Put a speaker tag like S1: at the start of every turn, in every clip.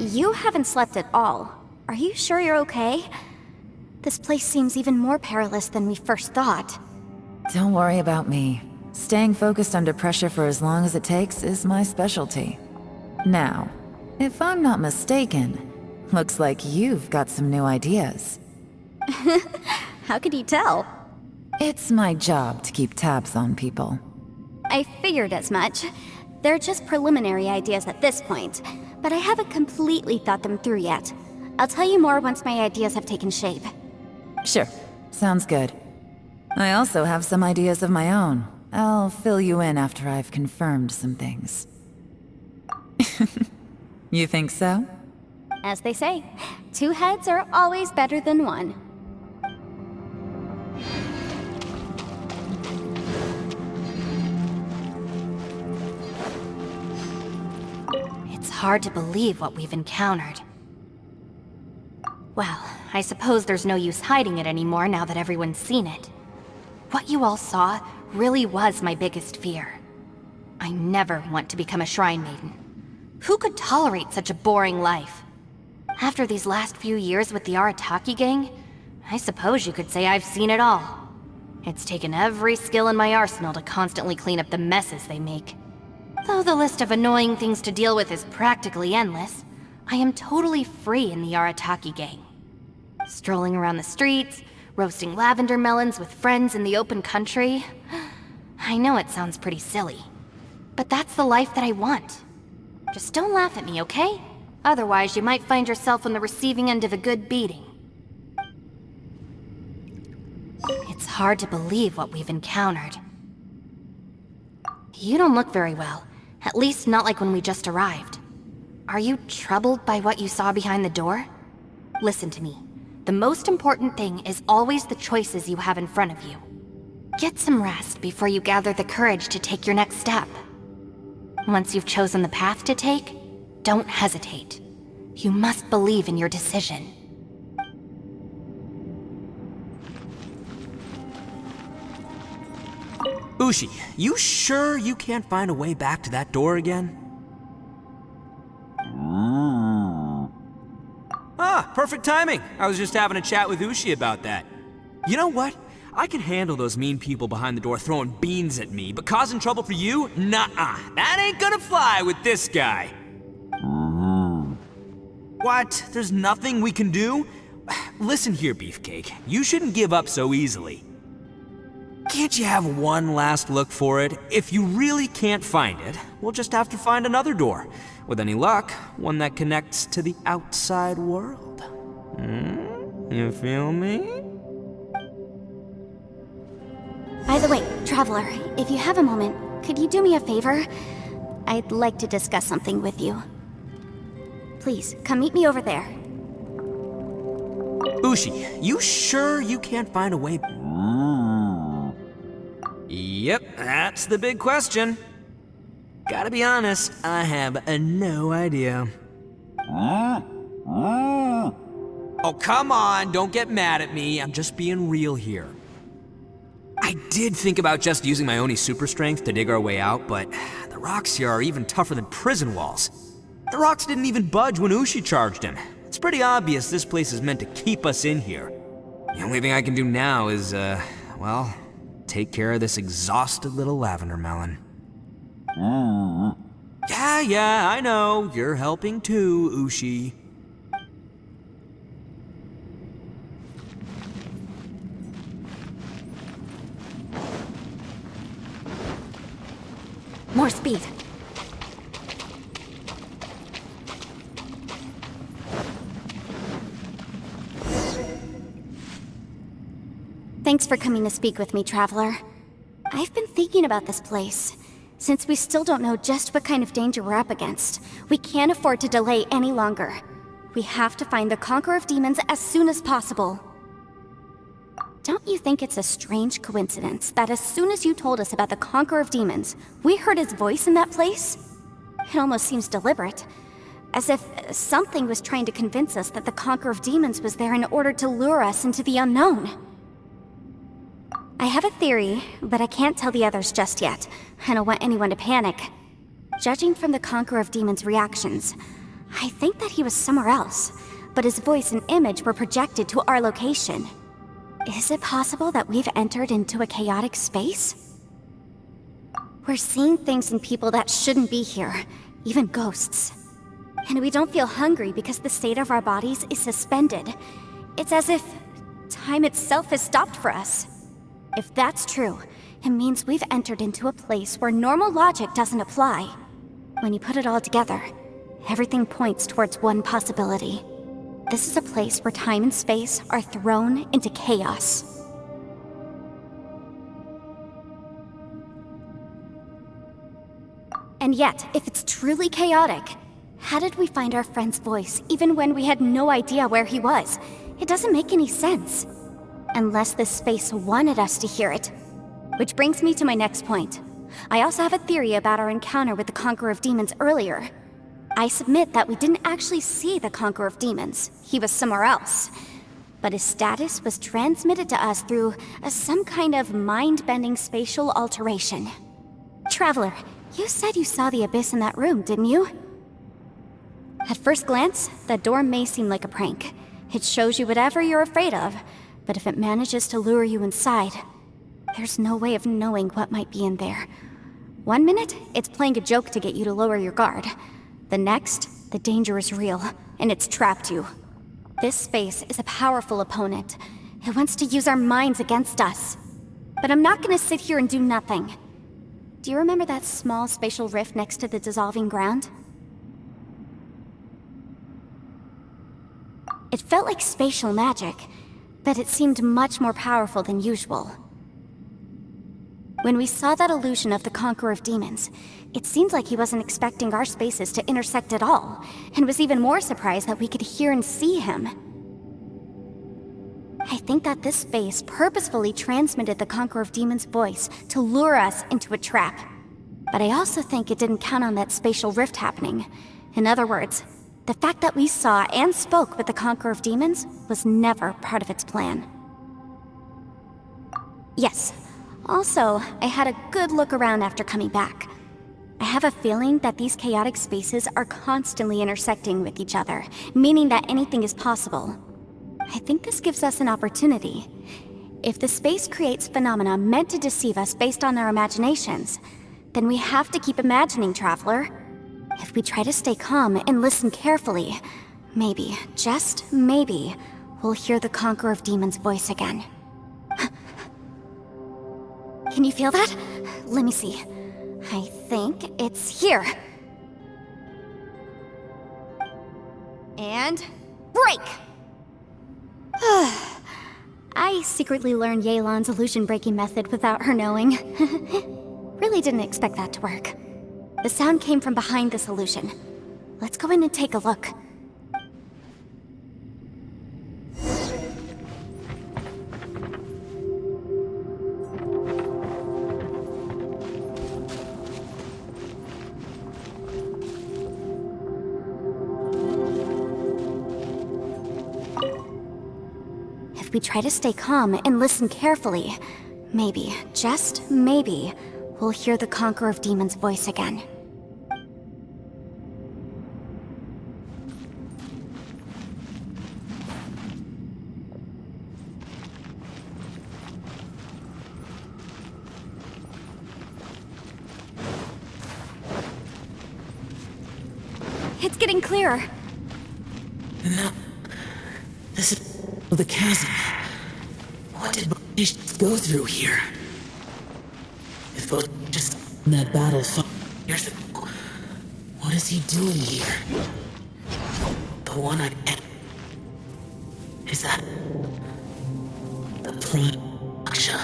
S1: You haven't slept at all. Are you sure you're okay? This place seems even more perilous than we first thought.
S2: Don't worry about me. Staying focused under pressure for as long as it takes is my specialty. Now, if I'm not mistaken, looks like you've got some new ideas.
S1: How could you tell?
S2: It's my job to keep tabs on people.
S1: I figured as much. They're just preliminary ideas at this point, but I haven't completely thought them through yet. I'll tell you more once my ideas have taken shape.
S2: Sure, sounds good. I also have some ideas of my own. I'll fill you in after I've confirmed some things. You think so?
S1: As they say, two heads are always better than one.
S3: It's hard to believe what we've encountered. Well, I suppose there's no use hiding it anymore now that everyone's seen it. What you all saw really was my biggest fear. I never want to become a Shrine Maiden. Who could tolerate such a boring life? After these last few years with the Arataki gang, I suppose you could say I've seen it all. It's taken every skill in my arsenal to constantly clean up the messes they make. Though the list of annoying things to deal with is practically endless, I am totally free in the Arataki gang. Strolling around the streets, roasting lavender melons with friends in the open country. I know it sounds pretty silly, but that's the life that I want. Just don't laugh at me, okay? Otherwise, you might find yourself on the receiving end of a good beating. It's hard to believe what we've encountered. You don't look very well, at least not like when we just arrived. Are you troubled by what you saw behind the door? Listen to me. The most important thing is always the choices you have in front of you. Get some rest before you gather the courage to take your next step. Once you've chosen the path to take, don't hesitate. You must believe in your decision.
S4: Ushi, you sure you can't find a way back to that door again? Ah, perfect timing. I was just having a chat with Ushi about that. You know what? I can handle those mean people behind the door throwing beans at me, but causing trouble for you? Nuh-uh. That ain't gonna fly with this guy. What? There's nothing we can do? Listen here, Beefcake. You shouldn't give up so easily. Can't you have one last look for it? If you really can't find it, we'll just have to find another door. With any luck, one that connects to the outside world. You feel me?
S1: By the way, Traveler, if you have a moment, could you do me a favor? I'd like to discuss something with you. Please, come meet me over there.
S4: Ushi, you sure you can't find a way? Yep, that's the big question. Gotta be honest, I have no idea. Oh, come on, don't get mad at me. I'm just being real here. I did think about just using my Oni super strength to dig our way out, but the rocks here are even tougher than prison walls. The rocks didn't even budge when Ushi charged him. It's pretty obvious this place is meant to keep us in here. The only thing I can do now is, well, take care of this exhausted little lavender melon. Yeah, I know. You're helping too, Ushi.
S1: more speed. Thanks for coming to speak with me, Traveler. I've been thinking about this place. Since we still don't know just what kind of danger we're up against, we can't afford to delay any longer. We have to find the Conqueror of Demons as soon as possible. Don't you think it's a strange coincidence that as soon as you told us about the Conqueror of Demons, we heard his voice in that place? It almost seems deliberate. As if something was trying to convince us that the Conqueror of Demons was there in order to lure us into the unknown. I have a theory, but I can't tell the others just yet. I don't want anyone to panic. Judging from the Conqueror of Demons' reactions, I think that he was somewhere else, but his voice and image were projected to our location. Is it possible that we've entered into a chaotic space? We're seeing things in people that shouldn't be here, even ghosts. And we don't feel hungry because the state of our bodies is suspended. It's as if time itself has stopped for us. If that's true, it means we've entered into a place where normal logic doesn't apply. When you put it all together, everything points towards one possibility. This is a place where time and space are thrown into chaos. And yet, if it's truly chaotic, how did we find our friend's voice even when we had no idea where he was? It doesn't make any sense. Unless this space wanted us to hear it. Which brings me to my next point. I also have a theory about our encounter with the Conqueror of Demons earlier. I submit that we didn't actually see the Conqueror of Demons. He was somewhere else. But his status was transmitted to us through some kind of mind-bending spatial alteration. Traveler, you said you saw the abyss in that room, didn't you? At first glance, the door may seem like a prank. It shows you whatever you're afraid of. But if it manages to lure you inside, there's no way of knowing what might be in there. One minute, it's playing a joke to get you to lower your guard. The next, the danger is real, and it's trapped you. This space is a powerful opponent. It wants to use our minds against us. But I'm not gonna sit here and do nothing. Do you remember that small spatial rift next to the dissolving ground? It felt like spatial magic, but it seemed much more powerful than usual. When we saw that illusion of the Conqueror of Demons, it seemed like he wasn't expecting our spaces to intersect at all, and was even more surprised that we could hear and see him. I think that this space purposefully transmitted the Conqueror of Demons' voice to lure us into a trap. But I also think it didn't count on that spatial rift happening. In other words, the fact that we saw and spoke with the Conqueror of Demons was never part of its plan. Yes. Also, I had a good look around after coming back. I have a feeling that these chaotic spaces are constantly intersecting with each other, meaning that anything is possible. I think this gives us an opportunity. If the space creates phenomena meant to deceive us based on our imaginations, then we have to keep imagining, Traveler. If we try to stay calm and listen carefully, maybe, just maybe, we'll hear the Conqueror of Demons' voice again. Can you feel that? Let me see. I think it's here. And break! I secretly learned Yelan's illusion-breaking method without her knowing. Really didn't expect that to work. The sound came from behind this illusion. Let's go in and take a look. If we try to stay calm and listen carefully, maybe, just maybe, we'll hear the Conqueror of Demons' voice again. It's getting clearer.
S5: And now, this is the chasm. What did British go through here? If just in that battle fought years ago. What is he doing here? The one I met. Is that the plane? Aksha.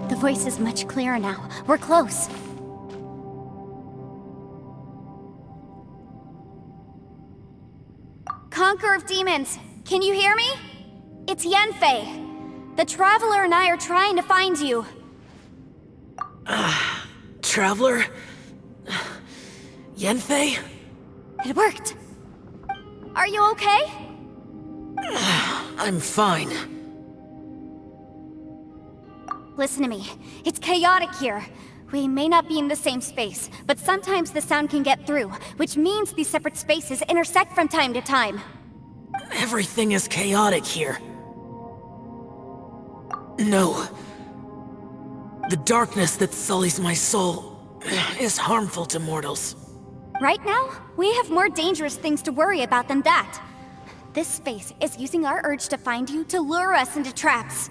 S1: The voice is much clearer now. We're close. Conqueror of Demons, can you hear me? It's Yenfei. The Traveler and I are trying to find you.
S5: Traveler? Yenfei?
S1: It worked. Are you okay?
S5: I'm fine.
S1: Listen to me. It's chaotic here. We may not be in the same space, but sometimes the sound can get through, which means these separate spaces intersect from time to time.
S5: Everything is chaotic here. No. The darkness that sullies my soul is harmful to mortals.
S1: Right now, we have more dangerous things to worry about than that. This space is using our urge to find you to lure us into traps.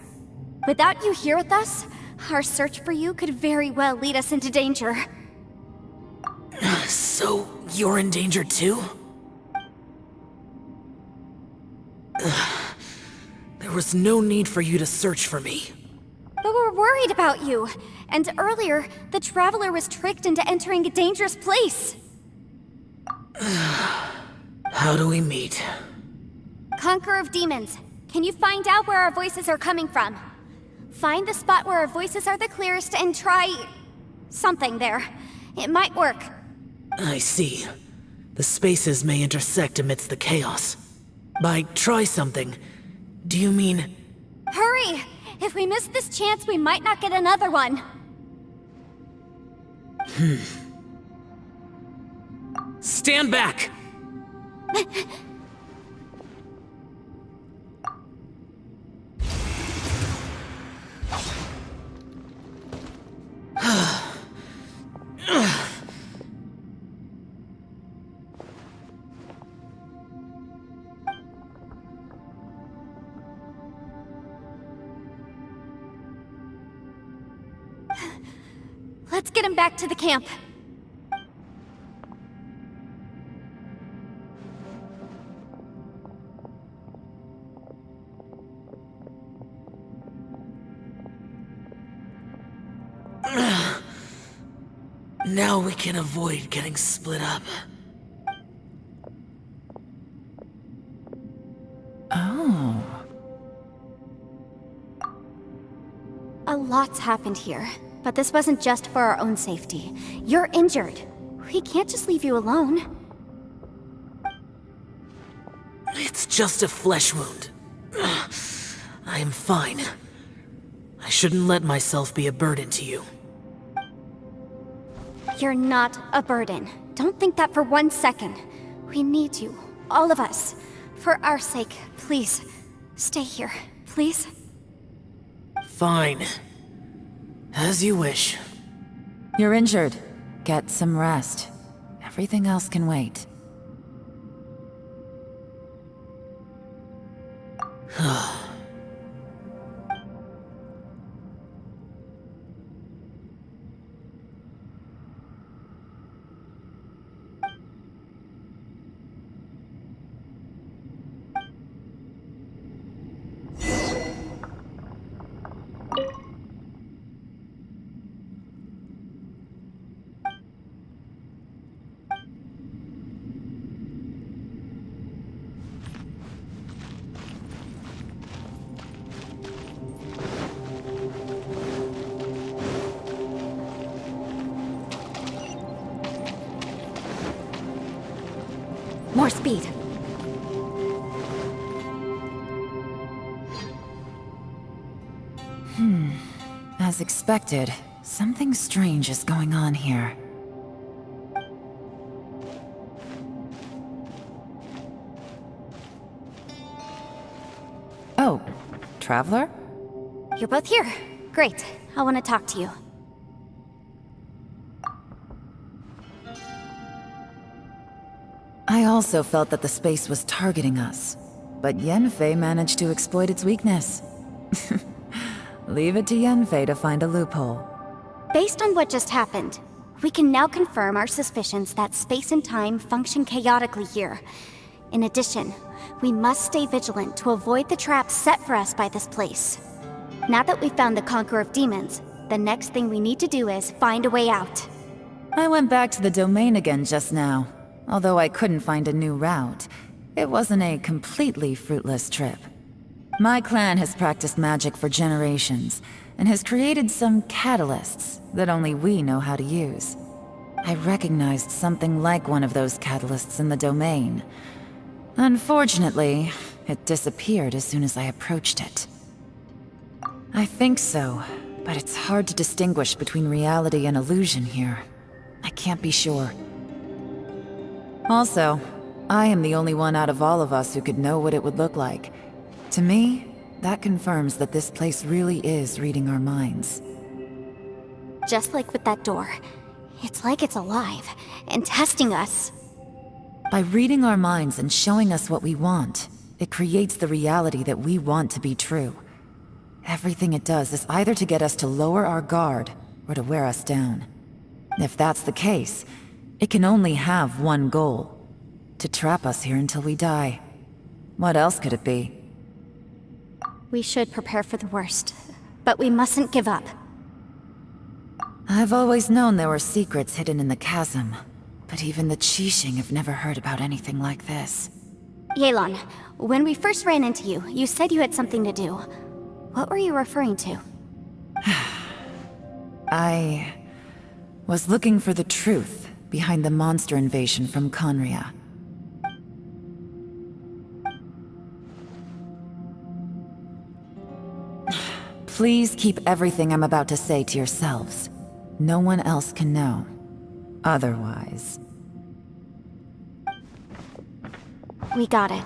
S1: Without you here with us, our search for you could very well lead us into danger.
S5: So, you're in danger too? There was no need for you to search for me.
S1: But we're worried about you. And earlier, the Traveler was tricked into entering a dangerous place.
S5: How do we meet?
S1: Conqueror of Demons, can you find out where our voices are coming from? Find the spot where our voices are the clearest and try... something there. It might work.
S5: I see. The spaces may intersect amidst the chaos. By try something, do you mean...
S1: Hurry! If we miss this chance, we might not get another one.
S5: Stand back!
S1: Let's get him back to the camp.
S5: Now we can avoid getting split up.
S2: Oh.
S1: A lot's happened here, but this wasn't just for our own safety. You're injured. We can't just leave you alone.
S5: It's just a flesh wound. I am fine. I shouldn't let myself be a burden to you.
S1: You're not a burden. Don't think that for 1 second. We need you, all of us. For our sake, please, stay here, please.
S5: Fine. As you wish.
S2: You're injured. Get some rest. Everything else can wait.
S1: More speed.
S2: As expected, Something strange is going on here. Oh, Traveler?
S1: You're both here. Great. I want to talk to you.
S2: I also felt that the space was targeting us, but Yenfei managed to exploit its weakness. Leave it to Yenfei to find a loophole.
S1: Based on what just happened, we can now confirm our suspicions that space and time function chaotically here. In addition, we must stay vigilant to avoid the traps set for us by this place. Now that we've found the Conqueror of Demons, the next thing we need to do is find a way out.
S2: I went back to the domain again just now. Although I couldn't find a new route, it wasn't a completely fruitless trip. My clan has practiced magic for generations, and has created some catalysts that only we know how to use. I recognized something like one of those catalysts in the domain. Unfortunately, it disappeared as soon as I approached it. I think so, but it's hard to distinguish between reality and illusion here. I can't be sure. Also, I am the only one out of all of us who could know what it would look like. To me, that confirms that this place really is reading our minds.
S1: Just like with that door. It's like it's alive, and testing us.
S2: By reading our minds and showing us what we want, it creates the reality that we want to be true. Everything it does is either to get us to lower our guard, or to wear us down. If that's the case, it can only have one goal. To trap us here until we die. What else could it be?
S1: We should prepare for the worst, but we mustn't give up.
S2: I've always known there were secrets hidden in the chasm, but even the Qixing have never heard about anything like this.
S1: Yelan, when we first ran into you, you said you had something to do. What were you referring to?
S2: I was looking for the truth behind the monster invasion from Conria. Please keep everything I'm about to say to yourselves. No one else can know. Otherwise...
S1: We got it.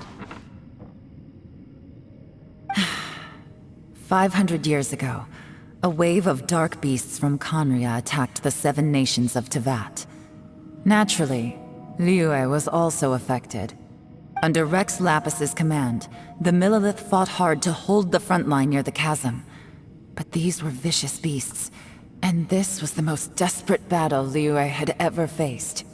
S2: 500 years ago, a wave of dark beasts from Conria attacked the 7 nations of Tevat. Naturally, Liyue was also affected. Under Rex Lapis's command, the Millelith fought hard to hold the front line near the chasm. But these were vicious beasts, and this was the most desperate battle Liyue had ever faced.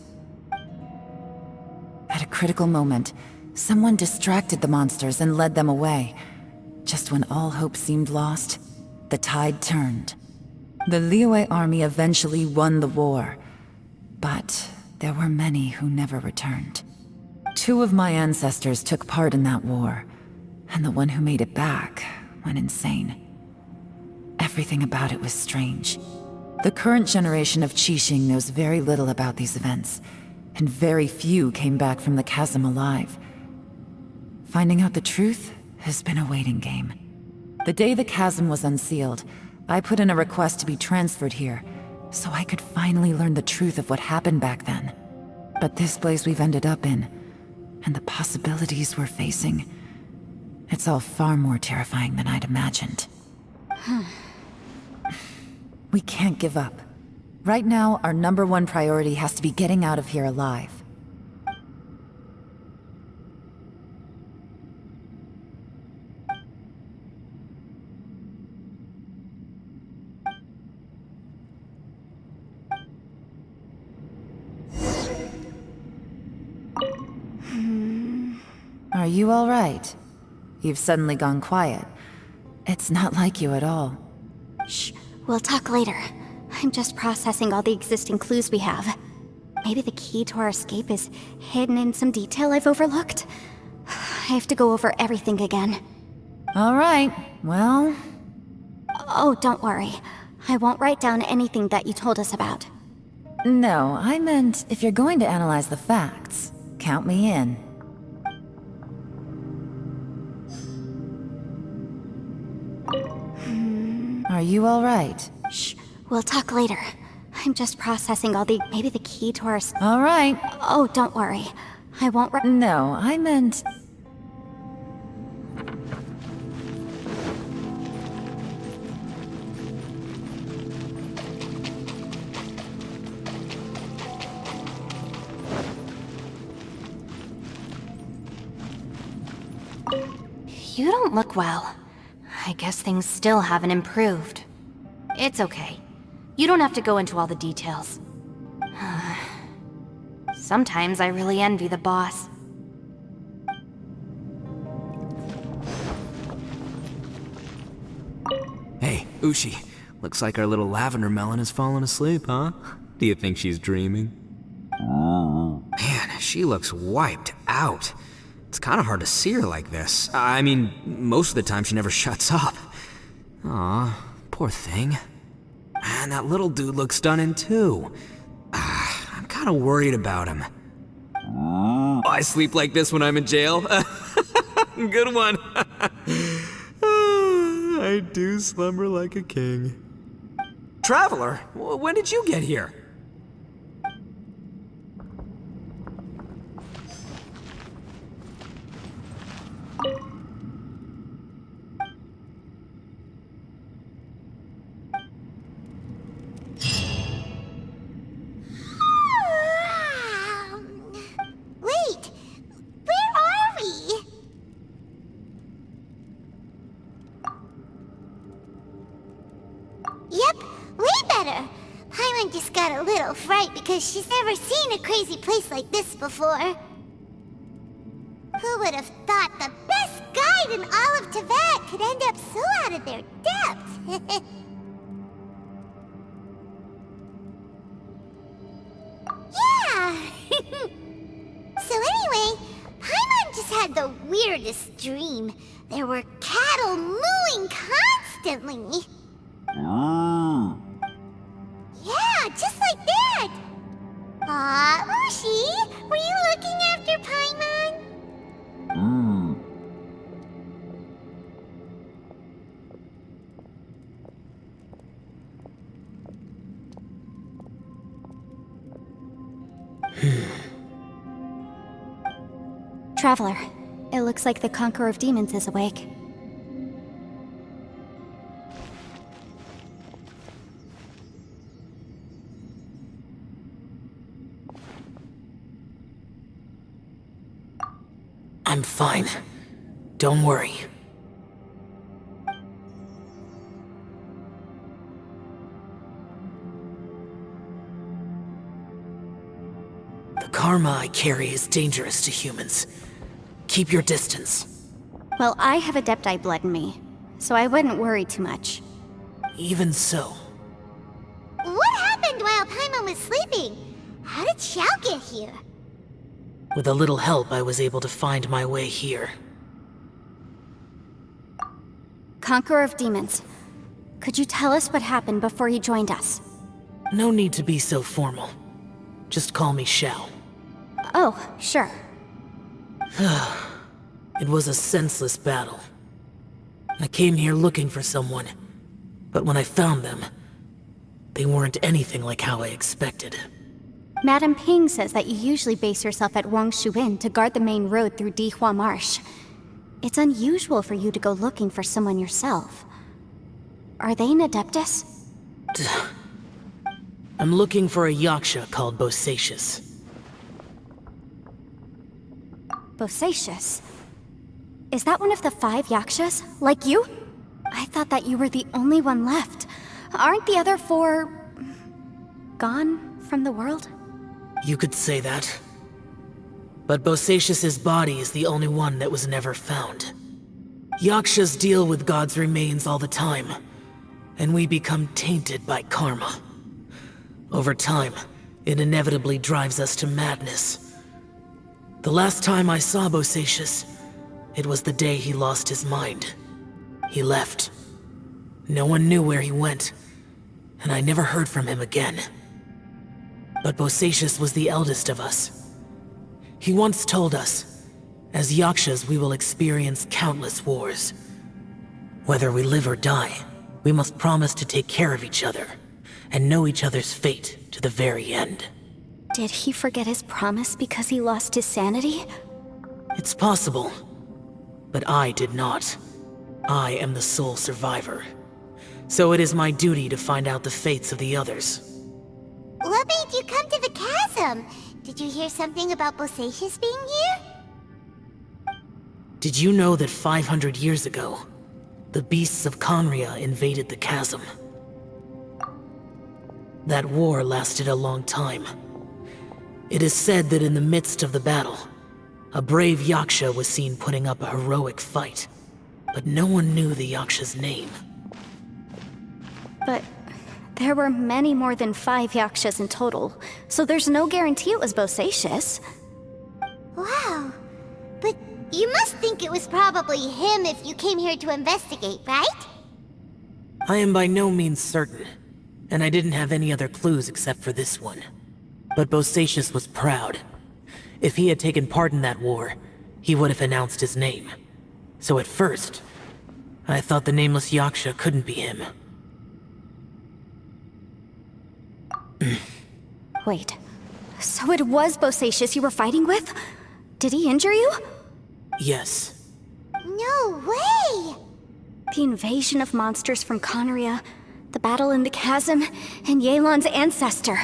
S2: At a critical moment, someone distracted the monsters and led them away. Just when all hope seemed lost, the tide turned. The Liyue army eventually won the war, but there were many who never returned. 2 of my ancestors took part in that war, and the one who made it back went insane. Everything about it was strange. The current generation of Qixing knows very little about these events, and very few came back from the chasm alive. Finding out the truth has been a waiting game. The day the chasm was unsealed, I put in a request to be transferred here, so I could finally learn the truth of what happened back then. But this place we've ended up in, and the possibilities we're facing, it's all far more terrifying than I'd imagined. We can't give up. Right now, our #1 priority has to be getting out of here alive. Are you all right? You've suddenly gone quiet. It's not like you at all.
S1: Shh, we'll talk later. I'm just processing all the existing clues we have. Maybe the key to our escape is hidden in some detail I've overlooked? I have to go over everything again.
S2: All right, well...
S1: Oh, don't worry. I won't write down anything that you told us about.
S2: No, I meant if you're going to analyze the facts, count me in. Are you all right?
S1: Shh, We'll talk later. I'm just processing maybe the key to our...
S2: All right.
S1: Oh, don't worry. I won't...
S2: No, I meant...
S3: You don't look well. I guess things still haven't improved. It's okay. You don't have to go into all the details. Sometimes I really envy the boss.
S4: Hey, Ushi. Looks like our little lavender melon has fallen asleep, huh? Do you think she's dreaming? Man, she looks wiped out. It's kind of hard to see her like this. I mean, most of the time she never shuts up. Aw, poor thing. Man, that little dude looks stunning too. I'm kind of worried about him. Oh, I sleep like this when I'm in jail. Good one. I do slumber like a king. Traveler, when did you get here?
S6: Wait, where are we? Yep, way better. Paimon just got a little fright because she's never seen a crazy place like this before. Who would have thought the best guide in all of Tibet could end up so out of their depth? Yeah! So anyway, Paimon just had the weirdest dream. There were cattle mooing constantly. Yeah, just like that! Aw, Ushi, were you looking after Paimon?
S1: Traveler, it looks like the Conqueror of Demons is awake.
S5: I'm fine. Don't worry. The karma I carry is dangerous to humans. Keep your distance.
S1: Well, I have Adepti blood in me, so I wouldn't worry too much.
S5: Even so,
S6: What happened while Paimon was sleeping? How did Xiao get here?
S5: with a little help, I was able to find my way here.
S1: Conqueror of Demons, could you tell us what happened before you joined us?
S5: No need to be so formal. Just call me Xiao.
S1: Oh, sure.
S5: It was a senseless battle. I came here looking for someone, but when I found them, they weren't anything like how I expected.
S1: Madame Ping says that you usually base yourself at Wangshu Inn to guard the main road through Dihua Marsh. It's unusual for you to go looking for someone yourself. Are they an Adeptus?
S5: I'm looking for a Yaksha called Bosacius.
S1: Bosacius? Is that one of the 5 Yakshas, like you? I thought that you were the only one left. Aren't the other 4... gone from the world?
S5: You could say that. But Bosacius's body is the only one that was never found. Yakshas deal with God's remains all the time, and we become tainted by karma. Over time, it inevitably drives us to madness. The last time I saw Bosacius, it was the day he lost his mind. He left. No one knew where he went, and I never heard from him again. But Bosacius was the eldest of us. He once told us, as Yakshas we will experience countless wars. Whether we live or die, we must promise to take care of each other, and know each other's fate to the very end.
S1: Did he forget his promise because he lost his sanity?
S5: It's possible, but I did not. I am the sole survivor. So it is my duty to find out the fates of the others.
S6: What made you come to the chasm? Did you hear something about Bosacius being here?
S5: Did you know that 500 years ago, the beasts of Conria invaded the chasm? That war lasted a long time. It is said that in the midst of the battle, a brave Yaksha was seen putting up a heroic fight, but no one knew the Yaksha's name.
S1: But there were many more than 5 Yakshas in total, so there's no guarantee it was Bosacius.
S6: Wow. But you must think it was probably him if you came here to investigate, right?
S5: I am by no means certain, and I didn't have any other clues except for this one. But Bosacius was proud. If he had taken part in that war, he would have announced his name. So at first, I thought the nameless Yaksha couldn't be him.
S1: Wait, so it was Bosacius you were fighting with? Did he injure you?
S5: Yes.
S6: No way!
S1: The invasion of monsters from Conria, the battle in the chasm, and Yelan's ancestor.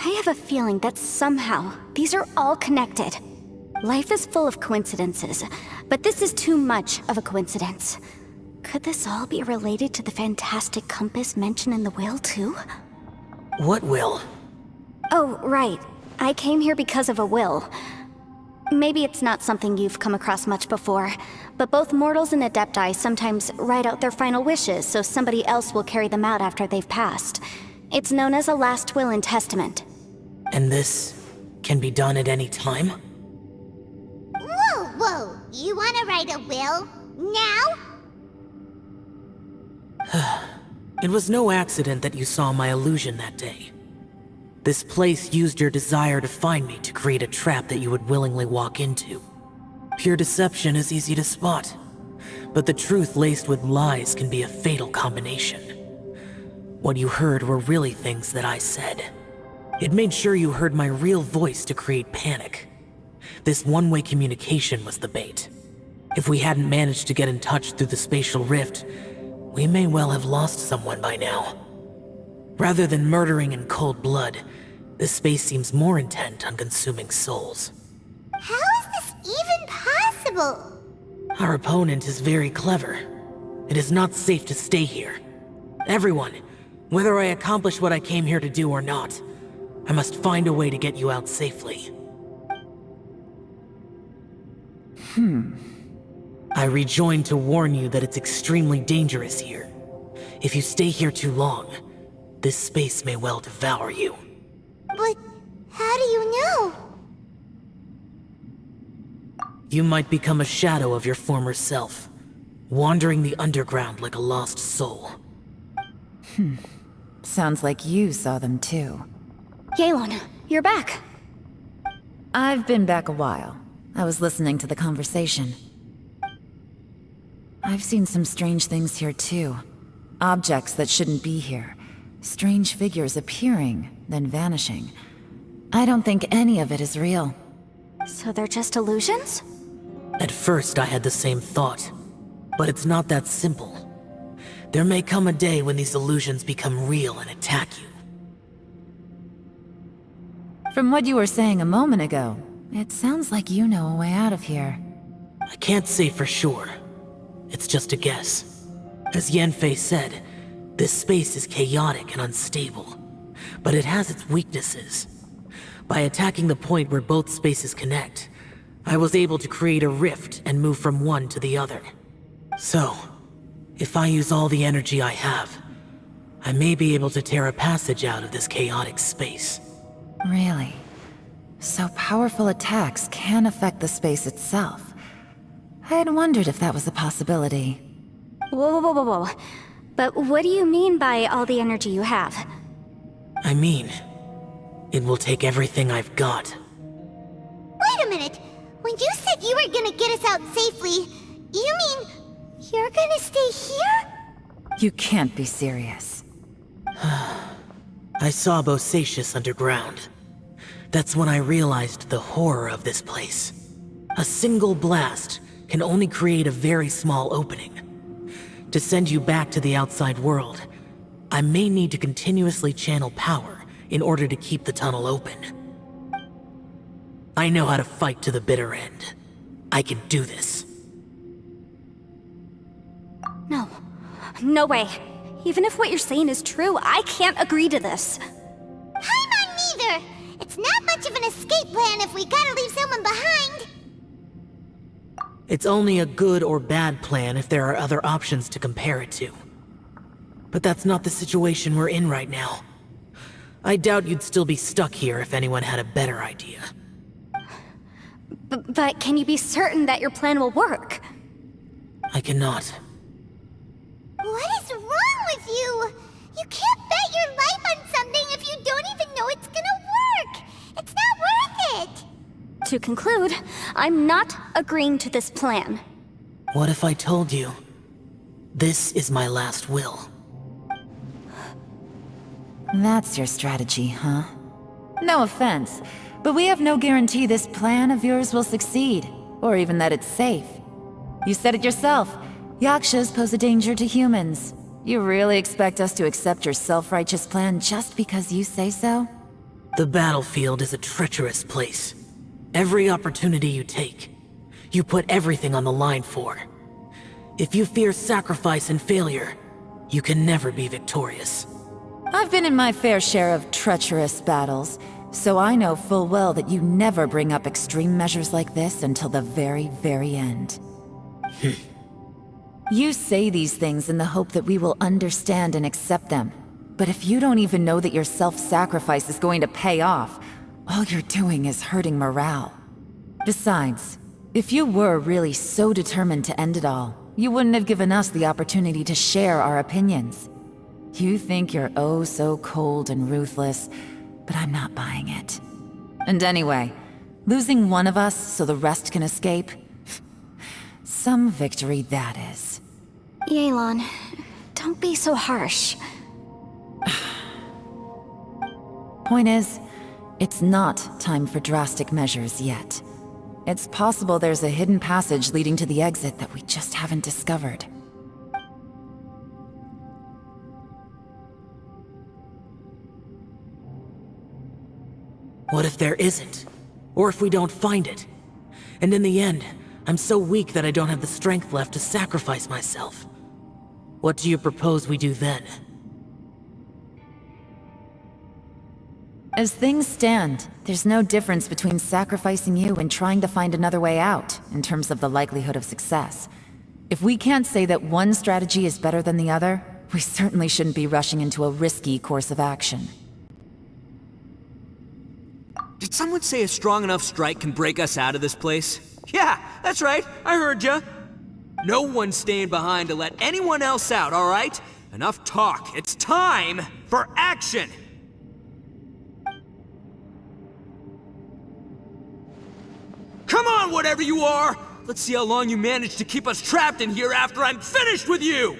S1: I have a feeling that somehow these are all connected. Life is full of coincidences, but this is too much of a coincidence. Could this all be related to the fantastic compass mentioned in the will, too?
S5: What will?
S1: Oh, right. I came here because of a will. Maybe it's not something you've come across much before, but both mortals and adepti sometimes write out their final wishes so somebody else will carry them out after they've passed. It's known as a last will and testament.
S5: And this can be done at any time?
S6: Whoa! You wanna write a will? Now?
S5: It was no accident that you saw my illusion that day. This place used your desire to find me to create a trap that you would willingly walk into. Pure deception is easy to spot, but the truth laced with lies can be a fatal combination. What you heard were really things that I said. It made sure you heard my real voice to create panic. This one-way communication was the bait. If we hadn't managed to get in touch through the spatial rift, we may well have lost someone by now. Rather than murdering in cold blood, this space seems more intent on consuming souls.
S6: How is this even possible?
S5: Our opponent is very clever. It is not safe to stay here. Everyone, whether I accomplish what I came here to do or not, I must find a way to get you out safely. I rejoined to warn you that it's extremely dangerous here. If you stay here too long, this space may well devour you.
S6: But how do you know?
S5: You might become a shadow of your former self, wandering the underground like a lost soul.
S2: Sounds like you saw them too.
S1: Yelan, you're back.
S2: I've been back a while. I was listening to the conversation. I've seen some strange things here too. Objects that shouldn't be here. Strange figures appearing, then vanishing. I don't think any of it is real.
S1: So they're just illusions?
S5: At first, I had the same thought, but it's not that simple. There may come a day when these illusions become real and attack you.
S2: From what you were saying a moment ago, it sounds like you know a way out of here.
S5: I can't say for sure. It's just a guess. As Yanfei said, this space is chaotic and unstable, but it has its weaknesses. By attacking the point where both spaces connect, I was able to create a rift and move from one to the other. So, if I use all the energy I have, I may be able to tear a passage out of this chaotic space.
S2: Really? So powerful attacks can affect the space itself. I had wondered if that was a possibility.
S1: Whoa. But what do you mean by all the energy you have?
S5: I mean, it will take everything I've got.
S6: Wait a minute! When you said you were gonna get us out safely, you mean you're gonna stay here?
S2: You can't be serious.
S5: I saw Bosacius underground. That's when I realized the horror of this place. A single blast can only create a very small opening. To send you back to the outside world, I may need to continuously channel power in order to keep the tunnel open. I know how to fight to the bitter end. I can do this.
S1: No. No way. Even if what you're saying is true, I can't agree to this.
S6: Paimon neither! It's not much of an escape plan if we gotta leave someone behind!
S5: It's only a good or bad plan if there are other options to compare it to. But that's not the situation we're in right now. I doubt you'd still be stuck here if anyone had a better idea.
S1: But can you be certain that your plan will work?
S5: I cannot.
S6: What is wrong with you? You can't bet your life on something if you don't even know it's gonna work! It's not worth it!
S1: To conclude, I'm not agreeing to this plan.
S5: What if I told you, this is my last will?
S2: That's your strategy, huh? No offense, but we have no guarantee this plan of yours will succeed, or even that it's safe. You said it yourself, Yakshas pose a danger to humans. You really expect us to accept your self-righteous plan just because you say so?
S5: The battlefield is a treacherous place. Every opportunity you take, you put everything on the line for. If you fear sacrifice and failure, you can never be victorious.
S2: I've been in my fair share of treacherous battles, so I know full well that you never bring up extreme measures like this until the very, very end. You say these things in the hope that we will understand and accept them. But if you don't even know that your self-sacrifice is going to pay off, all you're doing is hurting morale. Besides, if you were really so determined to end it all, you wouldn't have given us the opportunity to share our opinions. You think you're oh so cold and ruthless, but I'm not buying it. And anyway, losing one of us so the rest can escape? Some victory that is.
S1: Yelan, don't be so harsh.
S2: Point is, it's not time for drastic measures yet. It's possible there's a hidden passage leading to the exit that we just haven't discovered.
S5: What if there isn't? Or if we don't find it? And in the end, I'm so weak that I don't have the strength left to sacrifice myself. What do you propose we do then?
S2: As things stand, there's no difference between sacrificing you and trying to find another way out, in terms of the likelihood of success. If we can't say that one strategy is better than the other, we certainly shouldn't be rushing into a risky course of action.
S4: Did someone say a strong enough strike can break us out of this place? Yeah, that's right, I heard ya. No one's staying behind to let anyone else out, alright? Enough talk, it's time for action! Come on, whatever you are! Let's see how long you manage to keep us trapped in here after I'm finished with you!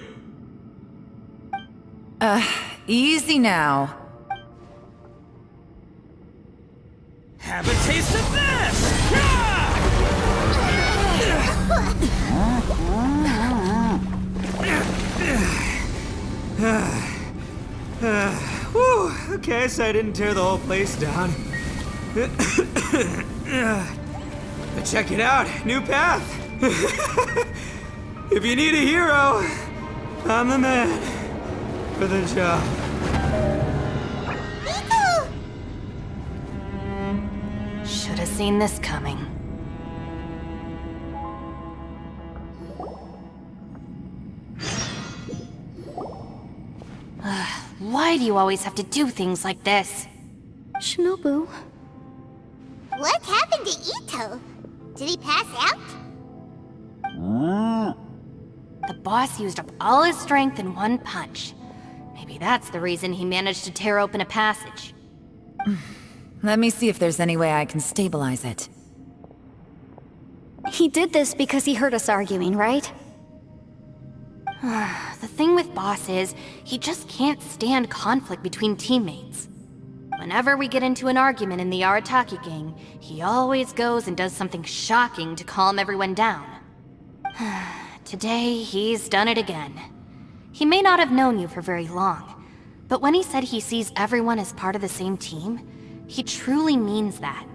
S2: Easy now.
S4: Have a taste of this! Whew, okay, so I didn't tear the whole place down. But check it out, new path. If you need a hero, I'm the man for the job.
S3: Should have seen this coming. Why do you always have to do things like this?
S1: Shinobu.
S6: What happened to Ito? Did he pass out?
S3: The boss used up all his strength in one punch. Maybe that's the reason he managed to tear open a passage.
S2: Let me see if there's any way I can stabilize it.
S1: He did this because he heard us arguing, right?
S3: The thing with Boss is, he just can't stand conflict between teammates. Whenever we get into an argument in the Arataki gang, he always goes and does something shocking to calm everyone down. Today, he's done it again. He may not have known you for very long, but when he said he sees everyone as part of the same team, he truly means that.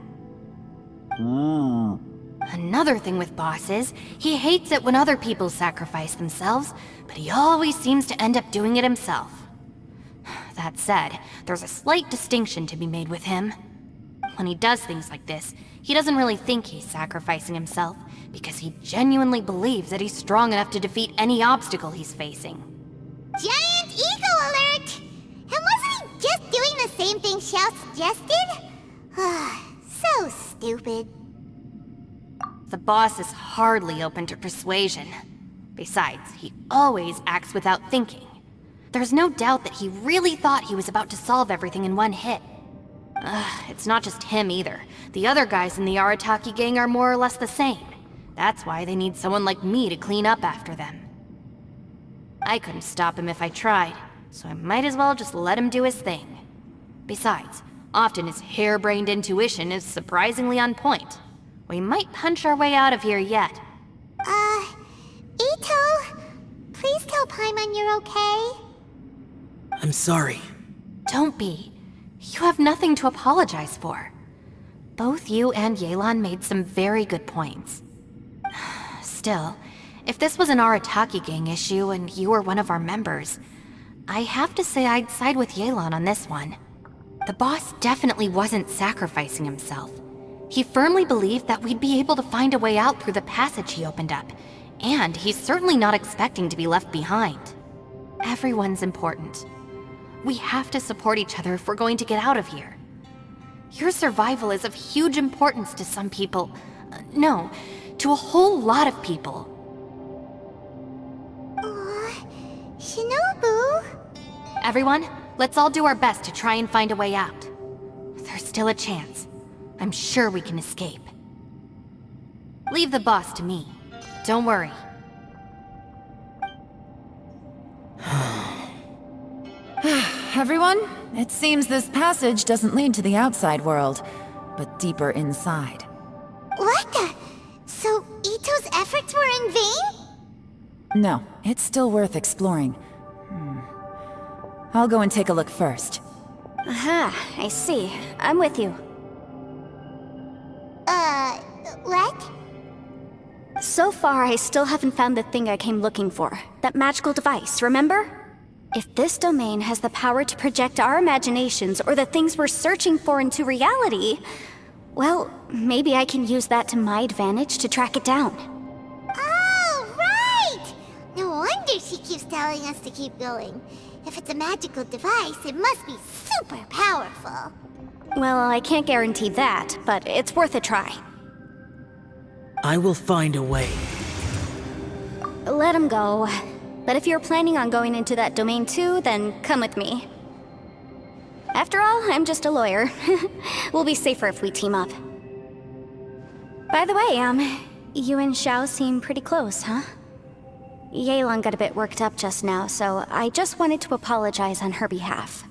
S3: Another thing with Boss is, he hates it when other people sacrifice themselves, but he always seems to end up doing it himself. That said, there's a slight distinction to be made with him. When he does things like this, he doesn't really think he's sacrificing himself, because he genuinely believes that he's strong enough to defeat any obstacle he's facing.
S6: Giant ego alert! And wasn't he just doing the same thing Xiao suggested? So stupid.
S3: The boss is hardly open to persuasion. Besides, he always acts without thinking. There's no doubt that he really thought he was about to solve everything in one hit. It's not just him either. The other guys in the Arataki gang are more or less the same. That's why they need someone like me to clean up after them. I couldn't stop him if I tried, so I might as well just let him do his thing. Besides, often his harebrained intuition is surprisingly on point. We might punch our way out of here yet.
S6: Ito, please tell Paimon you're okay.
S5: I'm sorry.
S3: Don't be. You have nothing to apologize for. Both you and Yelan made some very good points. Still, if this was an Arataki gang issue and you were one of our members, I have to say I'd side with Yelan on this one. The boss definitely wasn't sacrificing himself. He firmly believed that we'd be able to find a way out through the passage he opened up, and he's certainly not expecting to be left behind. Everyone's important. We have to support each other if we're going to get out of here. Your survival is of huge importance to some people. No, to a whole lot of people.
S6: Shinobu?
S3: Everyone, let's all do our best to try and find a way out. There's still a chance. I'm sure we can escape. Leave the boss to me. Don't worry.
S2: Everyone, it seems this passage doesn't lead to the outside world, but deeper inside.
S6: What the? So Ito's efforts were in vain?
S2: No, it's still worth exploring. I'll go and take a look first.
S1: Aha, I see. I'm with you.
S6: What?
S1: So far, I still haven't found the thing I came looking for. That magical device, remember? If this domain has the power to project our imaginations or the things we're searching for into reality, well, maybe I can use that to my advantage to track it down.
S6: Oh, right! No wonder she keeps telling us to keep going. If it's a magical device, it must be super powerful.
S1: Well, I can't guarantee that, but it's worth a try.
S5: I will find a way.
S1: Let him go. But if you're planning on going into that domain too, then come with me. After all, I'm just a lawyer. We'll be safer if we team up. By the way, you and Xiao seem pretty close, huh? Yelan got a bit worked up just now, so I just wanted to apologize on her behalf.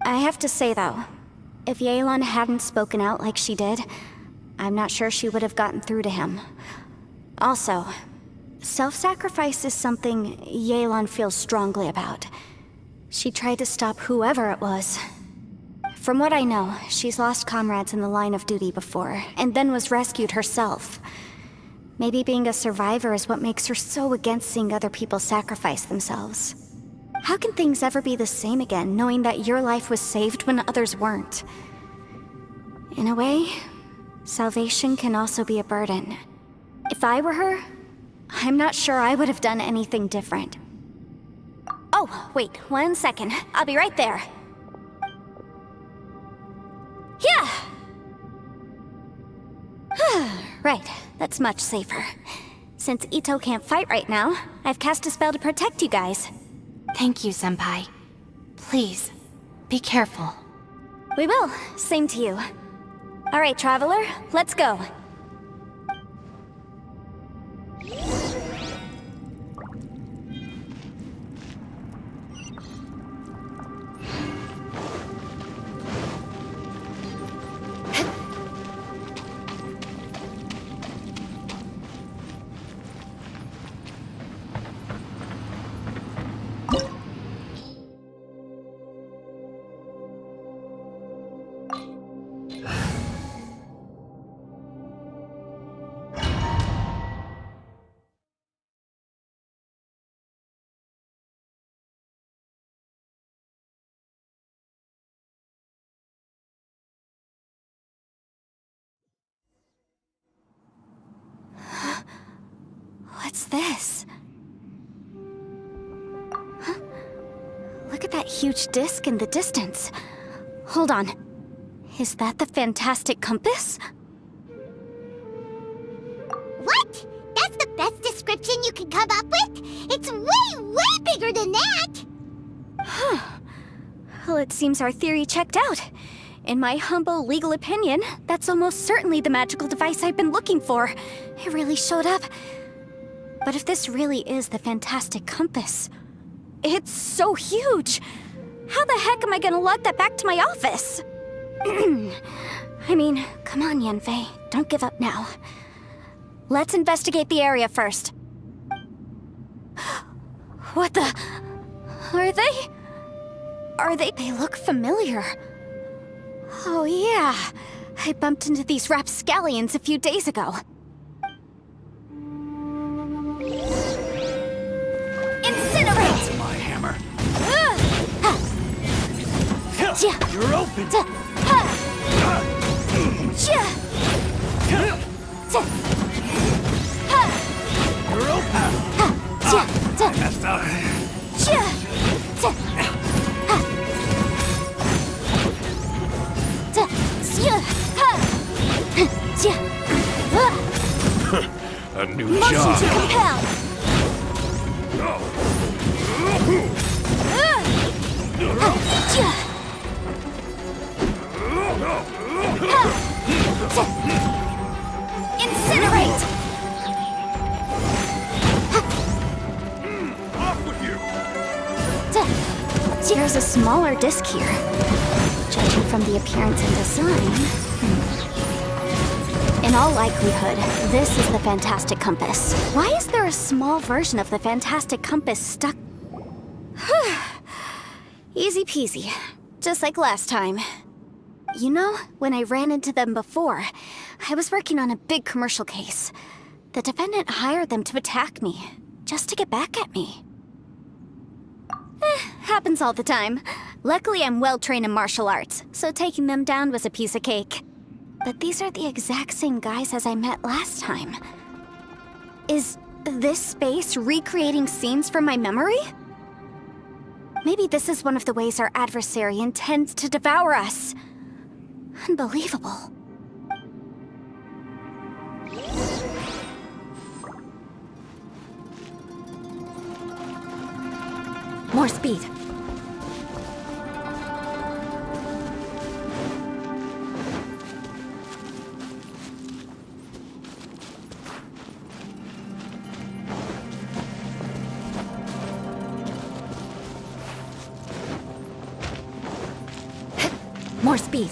S1: I have to say though, if Yelan hadn't spoken out like she did, I'm not sure she would have gotten through to him. Also, self-sacrifice is something Yelan feels strongly about. She tried to stop whoever it was. From what I know, she's lost comrades in the line of duty before, and then was rescued herself. Maybe being a survivor is what makes her so against seeing other people sacrifice themselves. How can things ever be the same again, knowing that your life was saved when others weren't? In a way, salvation can also be a burden. If I were her, I'm not sure I would have done anything different. Oh, wait, 1 second. I'll be right there. Yeah! Right, that's much safer. Since Ito can't fight right now, I've cast a spell to protect you guys.
S3: Thank you, Senpai. Please, be careful.
S1: We will. Same to you. All right, Traveler, let's go. What's this? Huh? Look at that huge disc in the distance. Hold on. Is that the fantastic compass?
S6: What? That's the best description you can come up with? It's way, way bigger than that!
S1: Well, it seems our theory checked out. In my humble legal opinion, that's almost certainly the magical device I've been looking for. It really showed up. But if this really is the fantastic compass, it's so huge! How the heck am I gonna lug that back to my office? I mean, come on, Yanfei. Don't give up now. Let's investigate the area first. What the... Are they... They look familiar. Oh yeah, I bumped into these rapscallions a few days ago. Incinerate!
S7: My hammer.
S6: You're open!
S7: You're open! Messed up. A new
S1: Motion
S7: job.
S1: to compel! Incinerate!
S7: Off with you!
S1: There's a smaller disc here. Judging from the appearance and design... In all likelihood, this is the fantastic compass. Why is there a small version of the fantastic compass stuck... Easy peasy. Just like last time. You know, when I ran into them before, I was working on a big commercial case. The defendant hired them to attack me, just to get back at me. Happens all the time. Luckily, I'm well-trained in martial arts, so taking them down was a piece of cake. But these are the exact same guys as I met last time. Is this space recreating scenes from my memory? Maybe this is one of the ways our adversary intends to devour us. Unbelievable. More speed. More speed.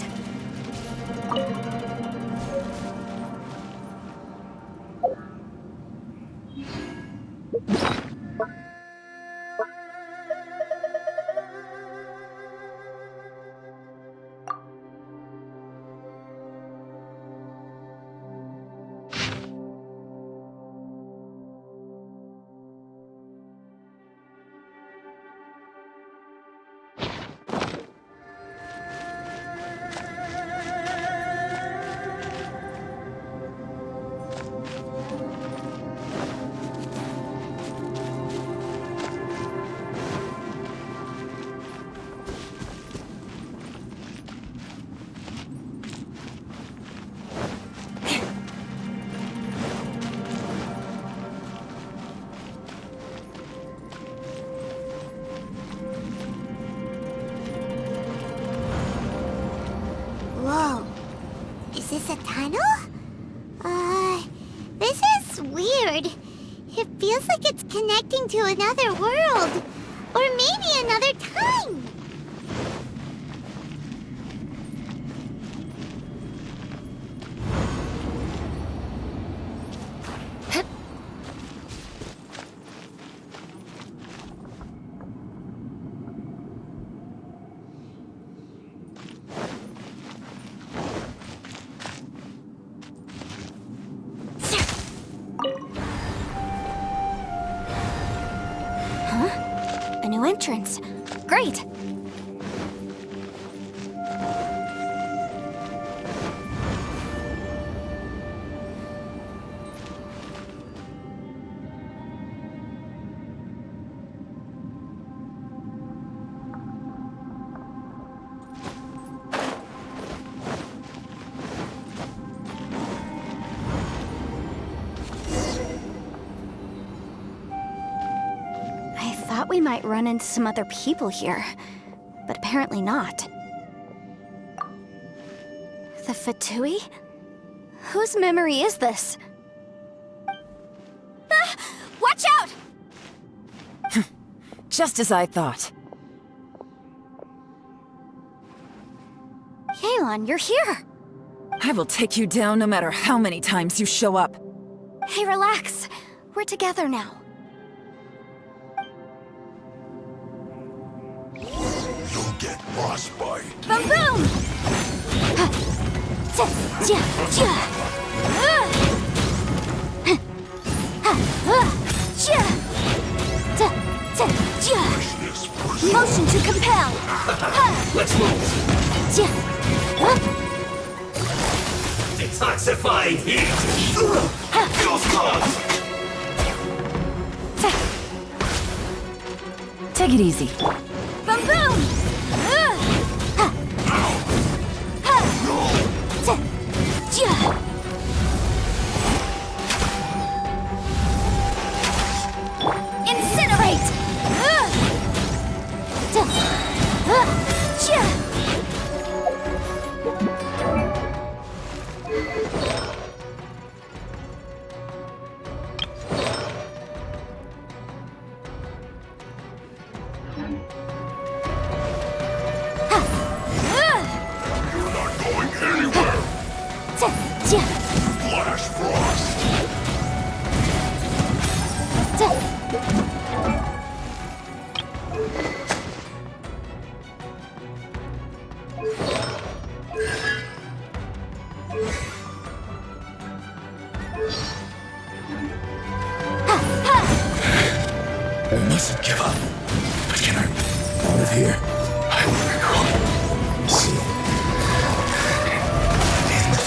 S6: Whoa. Is this a tunnel? This is weird. It feels like it's connecting to another world. Or maybe another time.
S1: A new entrance. Great! we might run into some other people here, but apparently not. The Fatui? Whose memory is this? Ah! Watch out!
S2: Just as I thought.
S1: Yelan, you're here!
S2: I will take you down no matter how many times you show up.
S1: Hey, relax. We're together now.
S7: You'll get frostbite.
S1: Boom boom! Motion to compel!
S5: Let's move! Detoxifying heat! Feels hot!
S2: Take it easy.
S1: Boom boom! Incinerate!
S7: You're not going anywhere. Flash frost.
S8: I mustn't give up. But can I live here? I will recall. See. In the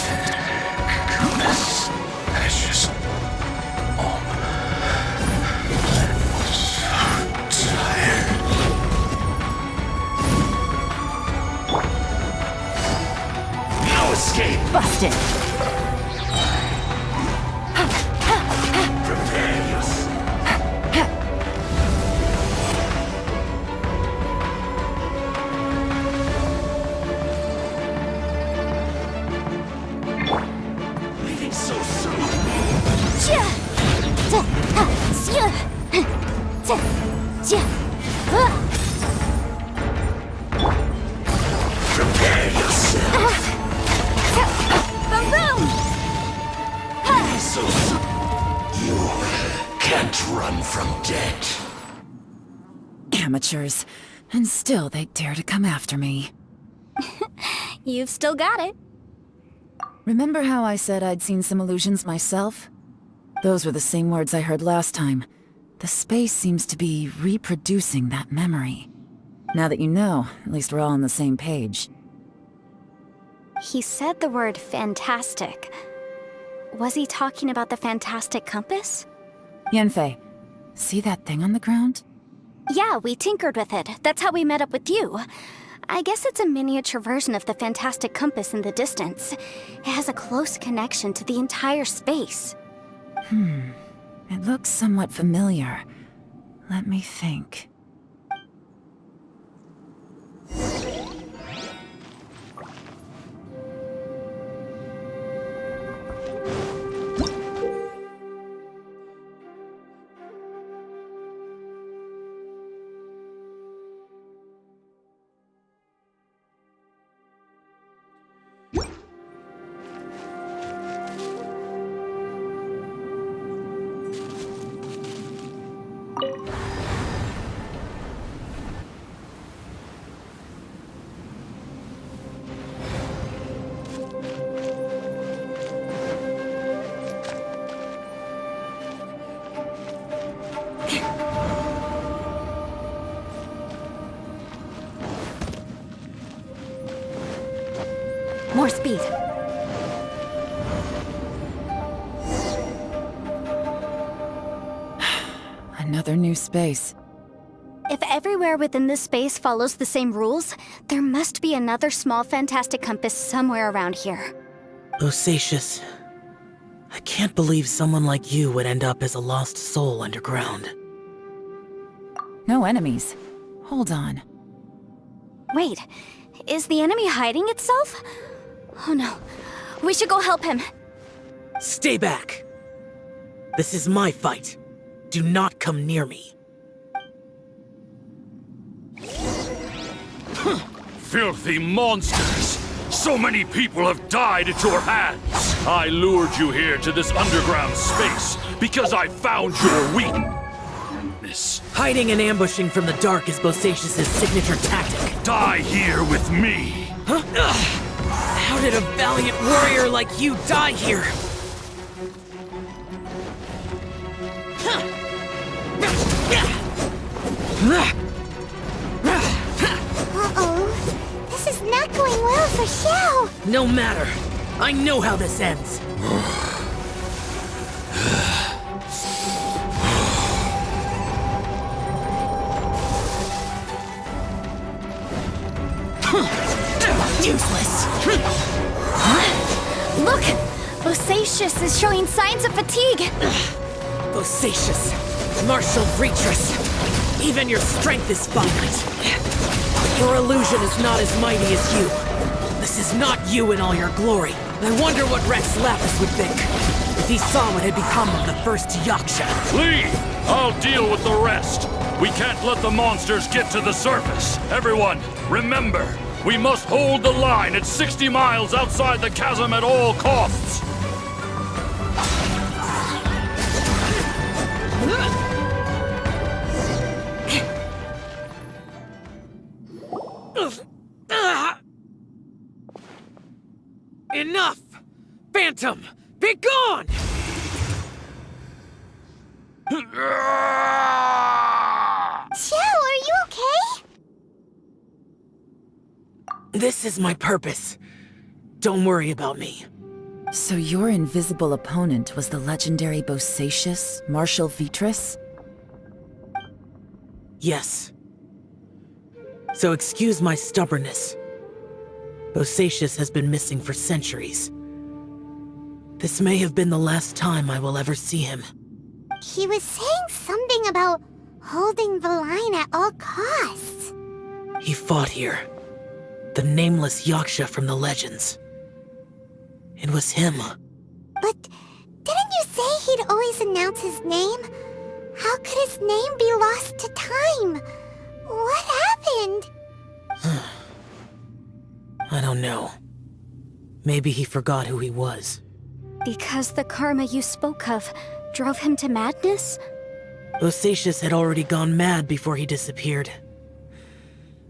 S8: compass. It's just. Oh. I'm so tired.
S5: No escape!
S2: Busted.
S5: Prepare yourself! Leaving so soon! Prepare yourself!
S1: Boom boom!
S5: So soon! You can't run from death.
S2: Amateurs. And still they dare to come after me.
S1: You've still got it.
S2: Remember how I said I'd seen some illusions myself? Those were the same words I heard last time. The space seems to be reproducing that memory. Now that you know, at least we're all on the same page.
S1: He said the word fantastic. Was he talking about the fantastic compass?
S2: Yanfei, see that thing on the ground?
S1: Yeah, we tinkered with it. That's how we met up with you. I guess it's a miniature version of the fantastic compass in the distance. It has a close connection to the entire space.
S2: It looks somewhat familiar. Let me think.
S1: More speed.
S2: Another new space.
S1: If everywhere within this space follows the same rules, there must be another small fantastic compass somewhere around here.
S5: Bosacious. I can't believe someone like you would end up as a lost soul underground.
S2: No enemies. Hold on.
S1: Wait, is the enemy hiding itself? Oh no, we should go help him.
S5: Stay back! This is my fight. Do not come near me.
S7: Filthy monsters! So many people have died at your hands! I lured you here to this underground space because I found your weakness.
S5: Hiding and ambushing from the dark is Bosacius' signature tactic.
S7: Die here with me!
S5: Huh? How did a valiant warrior like you die here?
S6: Uh-oh. This is not going well for Xiao.
S5: No matter. I know how this ends. Useless.
S1: Look! Bosacius is showing signs of fatigue.
S5: Bosacius, martial Retris. Even your strength is finite. Your illusion is not as mighty as you. This is not you in all your glory. I wonder what Rex Lapis would think if he saw what had become of the first Yaksha.
S7: Leave! I'll deal with the rest. We can't let the monsters get to the surface. Everyone, remember, we must hold the line at 60 miles outside the chasm at all costs.
S5: Enough! Phantom, be gone!
S6: Xiao, are you okay?
S5: This is my purpose. Don't worry about me.
S2: So your invisible opponent was the legendary Bosacius, Marshal Vitris?
S5: Yes. So excuse my stubbornness. Bosacius has been missing for centuries. This may have been the last time I will ever see him.
S6: He was saying something about holding the line at all costs.
S5: He fought here. The nameless Yaksha from the legends. It was him.
S6: But didn't you say he'd always announce his name? How could his name be lost to time? What happened?
S5: I don't know. Maybe he forgot who he was.
S1: Because the karma you spoke of drove him to madness?
S5: Bosacius had already gone mad before he disappeared.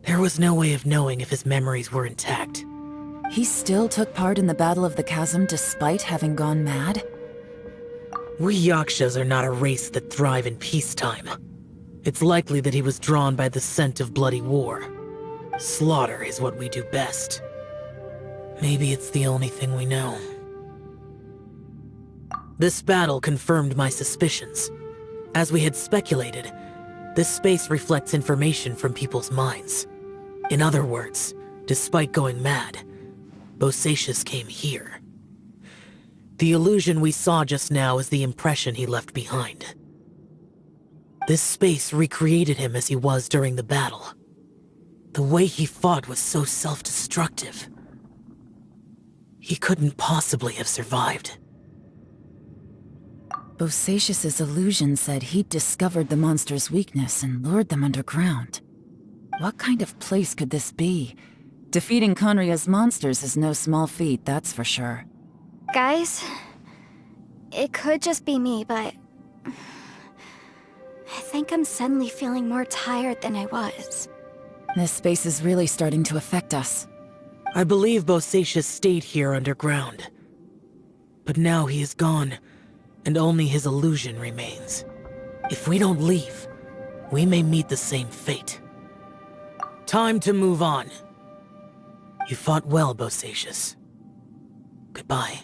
S5: There was no way of knowing if his memories were intact.
S2: He still took part in the Battle of the Chasm despite having gone mad?
S5: We Yakshas are not a race that thrive in peacetime. It's likely that he was drawn by the scent of bloody war. Slaughter is what we do best. Maybe it's the only thing we know. This battle confirmed my suspicions. As we had speculated, this space reflects information from people's minds. In other words, despite going mad, Bosacius came here. The illusion we saw just now is the impression he left behind. This space recreated him as he was during the battle. The way he fought was so self-destructive. He couldn't possibly have survived.
S2: Bosacius's illusion said he'd discovered the monster's weakness and lured them underground. What kind of place could this be? Defeating Conria's monsters is no small feat, that's for sure.
S1: Guys, it could just be me, but I think I'm suddenly feeling more tired than I was.
S2: This space is really starting to affect us.
S5: I believe Bosacius stayed here underground. But now he is gone, and only his illusion remains. If we don't leave, we may meet the same fate. Time to move on. You fought well, Bosacius. Goodbye.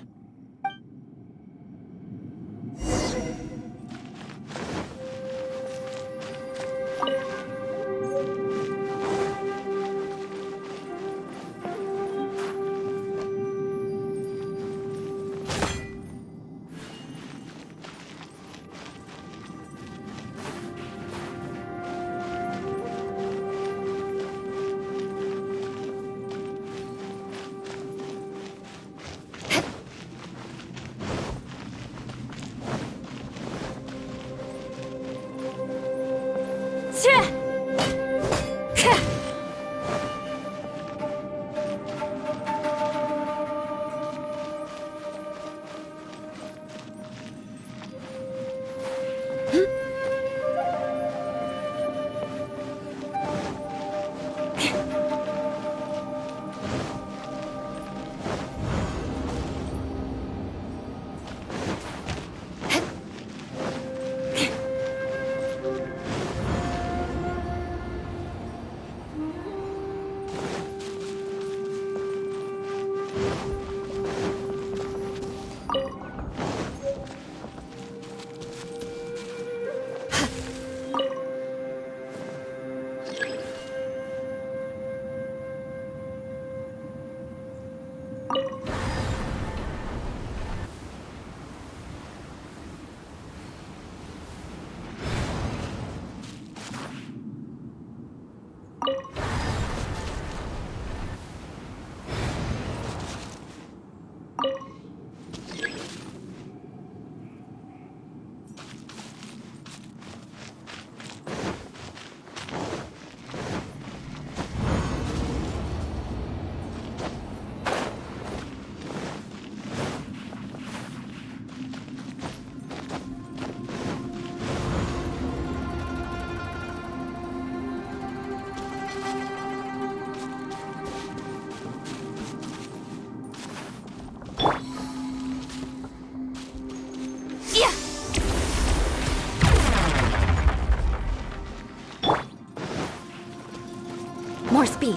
S3: More speed.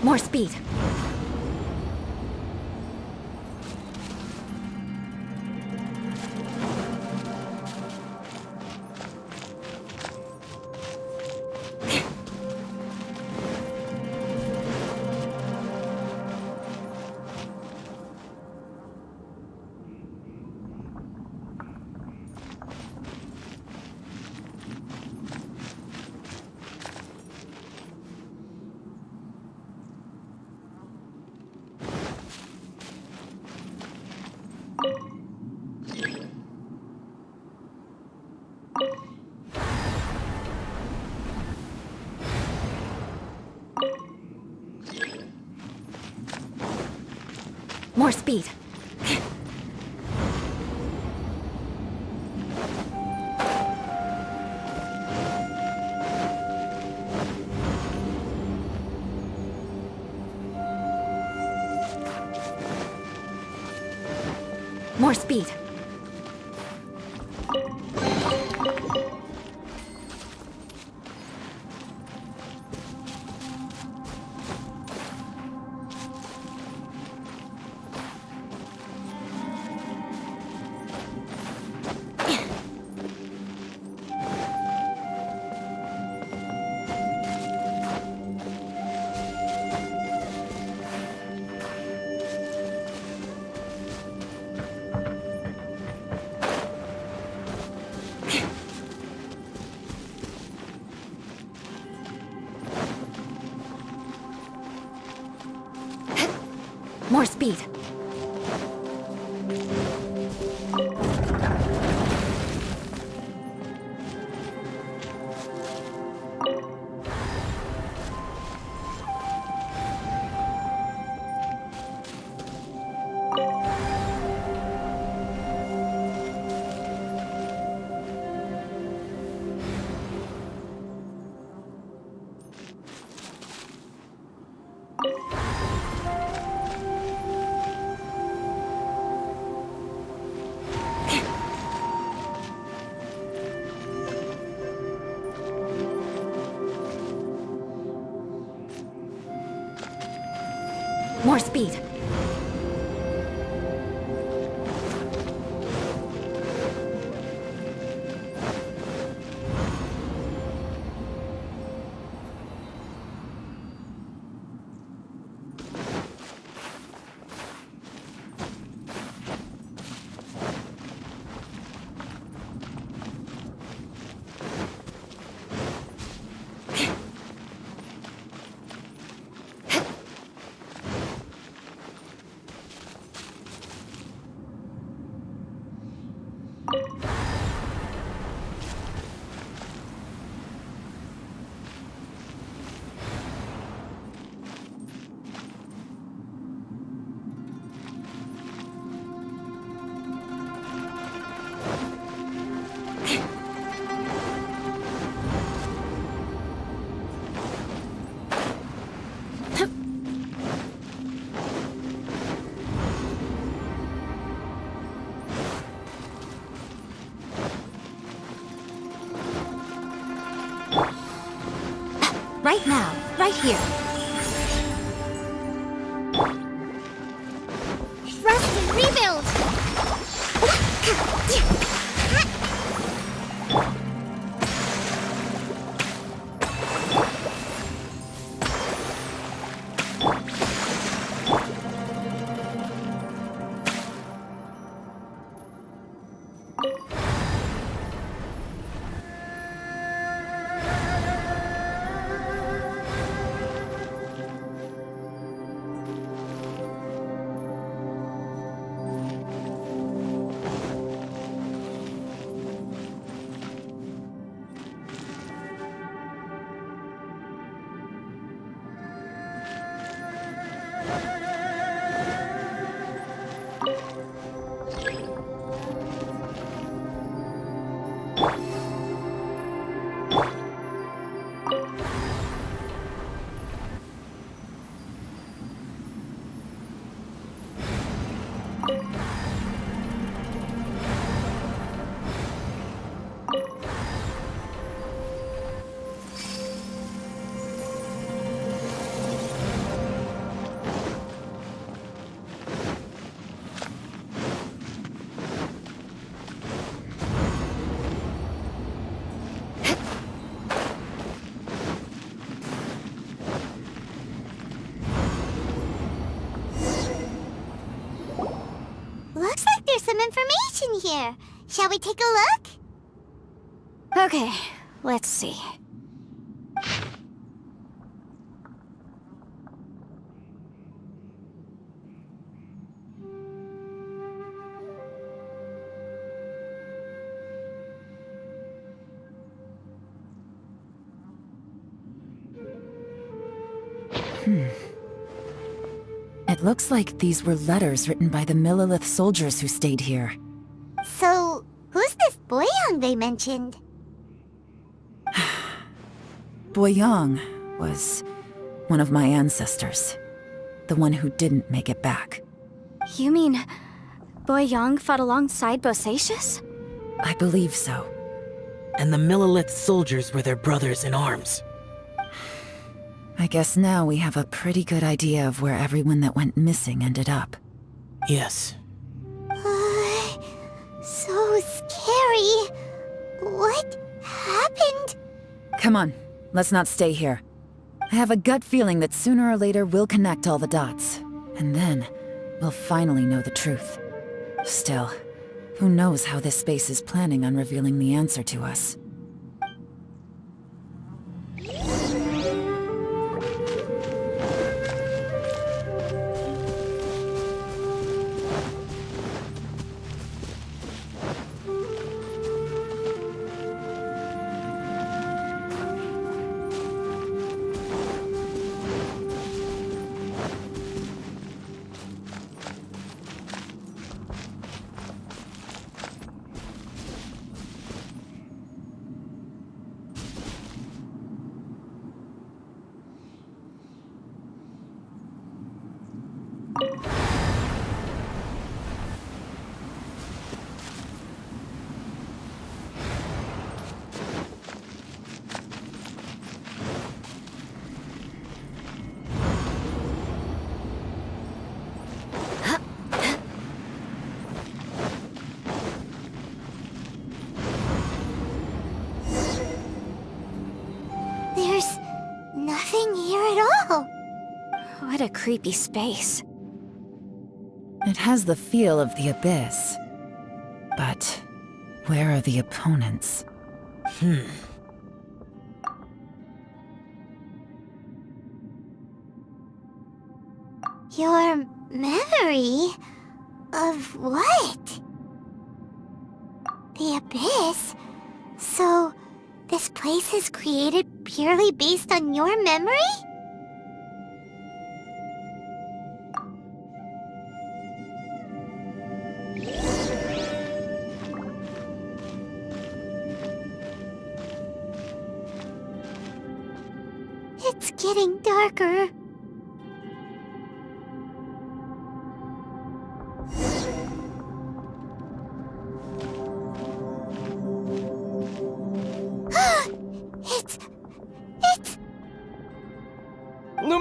S3: More speed. More speed. More speed. More speed. More speed.
S1: Right now, right here.
S6: Rest and rebuild! Looks like there's some information here. Shall we take a look?
S1: Okay, let's see.
S2: It looks like these were letters written by the Millilith soldiers who stayed here.
S6: So, who's this Boyang they mentioned?
S2: Boyang was one of my ancestors. The one who didn't make it back.
S1: You mean Boyang fought alongside Bosacius?
S2: I believe so.
S5: And the Millilith soldiers were their brothers in arms.
S2: I guess now we have a pretty good idea of where everyone that went missing ended up.
S5: Yes.
S6: So scary. What happened?
S2: Come on, let's not stay here. I have a gut feeling that sooner or later we'll connect all the dots. And then, we'll finally know the truth. Still, who knows how this space is planning on revealing the answer to us.
S6: There's nothing here at all.
S1: What a creepy space.
S2: It has the feel of the Abyss. But where are the opponents?
S6: Your memory of what? The Abyss? So, this place is created purely based on your memory? It's getting darker. It's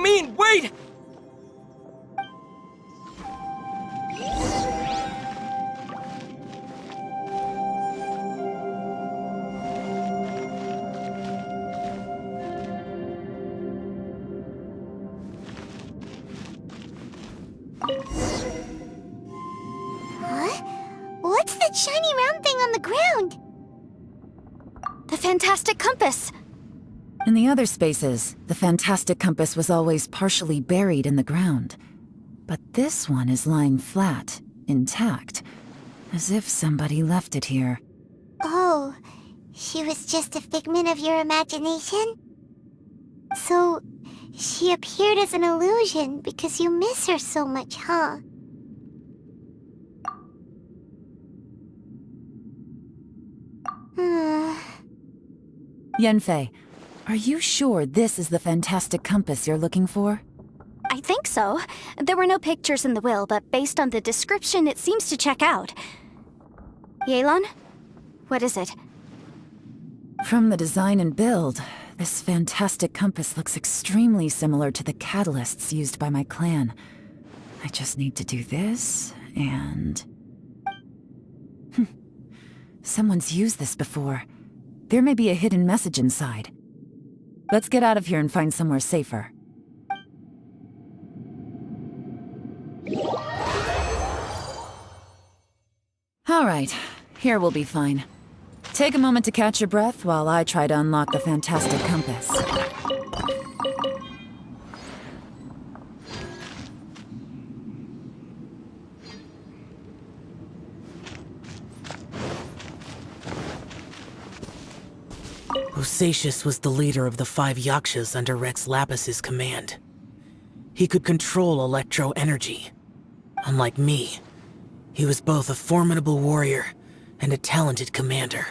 S4: you mean? Wait!
S6: Huh? What's that shiny round thing on the ground?
S1: The fantastic compass!
S2: In the other spaces, the fantastic compass was always partially buried in the ground. But this one is lying flat, intact, as if somebody left it here.
S6: Oh, she was just a figment of your imagination? So, she appeared as an illusion because you miss her so much, huh?
S2: Yanfei, are you sure this is the fantastic compass you're looking for?
S1: I think so. There were no pictures in the will, but based on the description, it seems to check out. Yelan? What is it?
S2: From the design and build, this fantastic compass looks extremely similar to the catalysts used by my clan. I just need to do this, and... Someone's used this before. There may be a hidden message inside. Let's get out of here and find somewhere safer. All right, here we'll be fine. Take a moment to catch your breath while I try to unlock the fantastic compass.
S5: Bosacius was the leader of the 5 Yakshas under Rex Lapis's command. He could control electro energy. Unlike me, he was both a formidable warrior and a talented commander.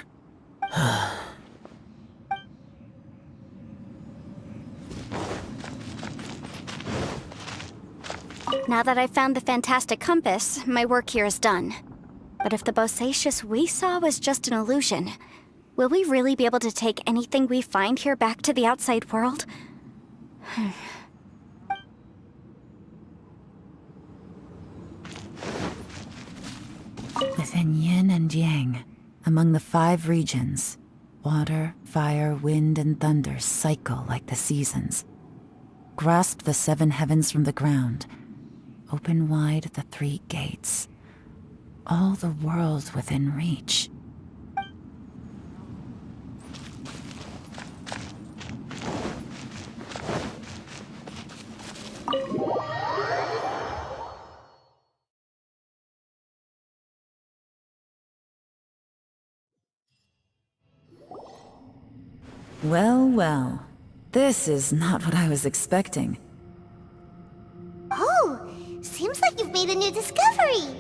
S1: Now that I've found the fantastic compass, my work here is done. But if the Bosacius we saw was just an illusion, will we really be able to take anything we find here back to the outside world?
S2: Within yin and yang, among the 5 regions, water, fire, wind, and thunder cycle like the seasons. Grasp the 7 heavens from the ground. Open wide the 3 gates. All the world within reach. Well, well. This is not what I was expecting.
S6: Oh, seems like you've made a new discovery.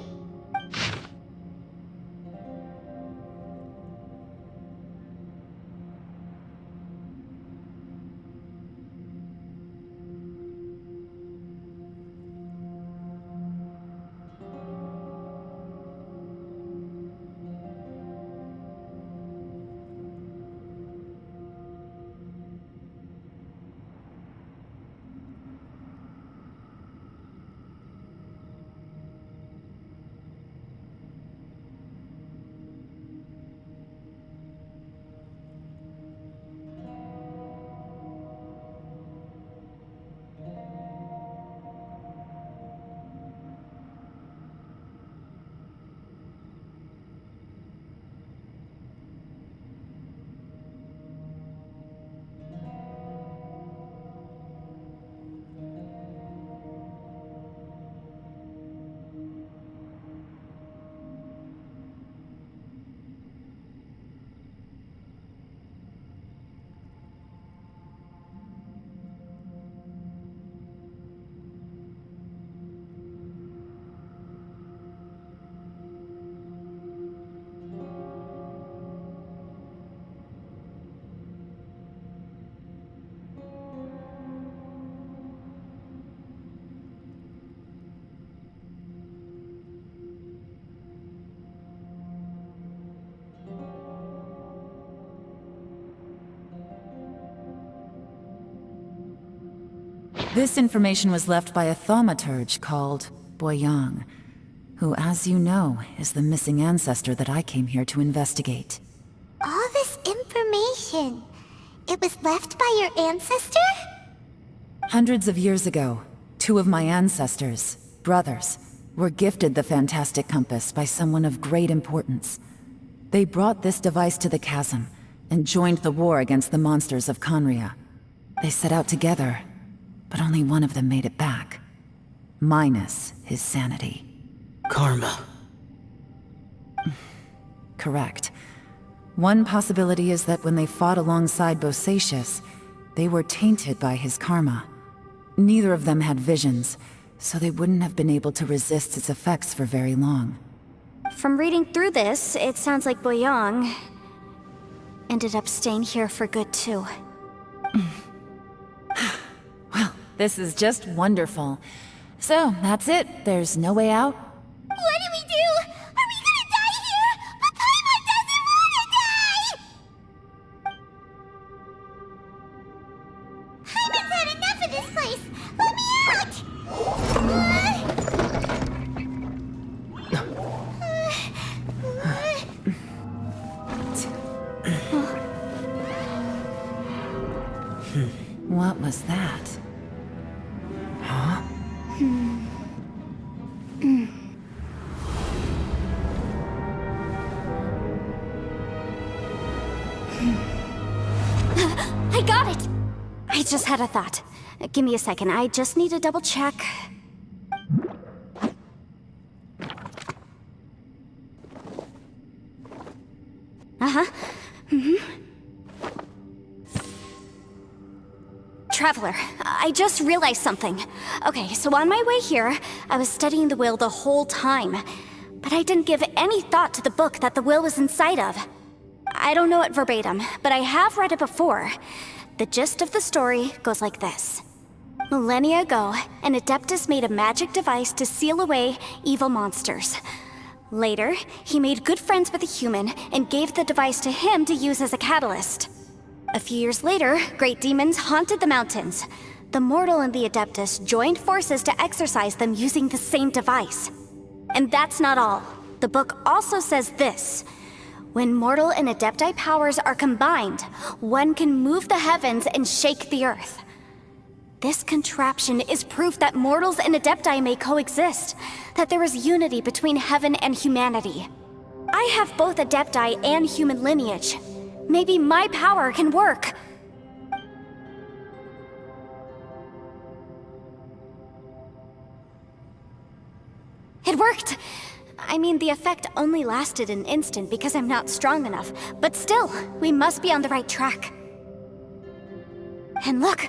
S2: This information was left by a thaumaturge called Boyang, who, as you know, is the missing ancestor that I came here to investigate.
S6: All this information, it was left by your ancestor?
S2: Hundreds of years ago, two of my ancestors, brothers, were gifted the fantastic compass by someone of great importance. They brought this device to the chasm and joined the war against the monsters of Conria. They set out together, but only one of them made it back. Minus his sanity.
S5: Karma.
S2: Correct. One possibility is that when they fought alongside Bosacius, they were tainted by his karma. Neither of them had visions, so they wouldn't have been able to resist its effects for very long.
S1: From reading through this, it sounds like Boyang ended up staying here for good too.
S2: Well, this is just wonderful. So, that's it. There's no way out?
S6: What do we do? Are we gonna die here? But Paimon doesn't wanna die! Paimon's had enough of this place! Let me out!
S2: What was that? Huh?
S1: I got it! I just had a thought. Give me a second, I just need to double check. Traveler, I just realized something. Okay, so on my way here, I was studying the will the whole time. But I didn't give any thought to the book that the will was inside of. I don't know it verbatim, but I have read it before. The gist of the story goes like this. Millennia ago, an Adeptus made a magic device to seal away evil monsters. Later, he made good friends with a human and gave the device to him to use as a catalyst. A few years later, great demons haunted the mountains. The mortal and the Adeptus joined forces to exorcise them using the same device. And that's not all. The book also says this. When mortal and Adepti powers are combined, one can move the heavens and shake the earth. This contraption is proof that mortals and Adepti may coexist, that there is unity between heaven and humanity. I have both Adepti and human lineage. Maybe my power can work. It worked! I mean, the effect only lasted an instant because I'm not strong enough, but still, we must be on the right track. And look!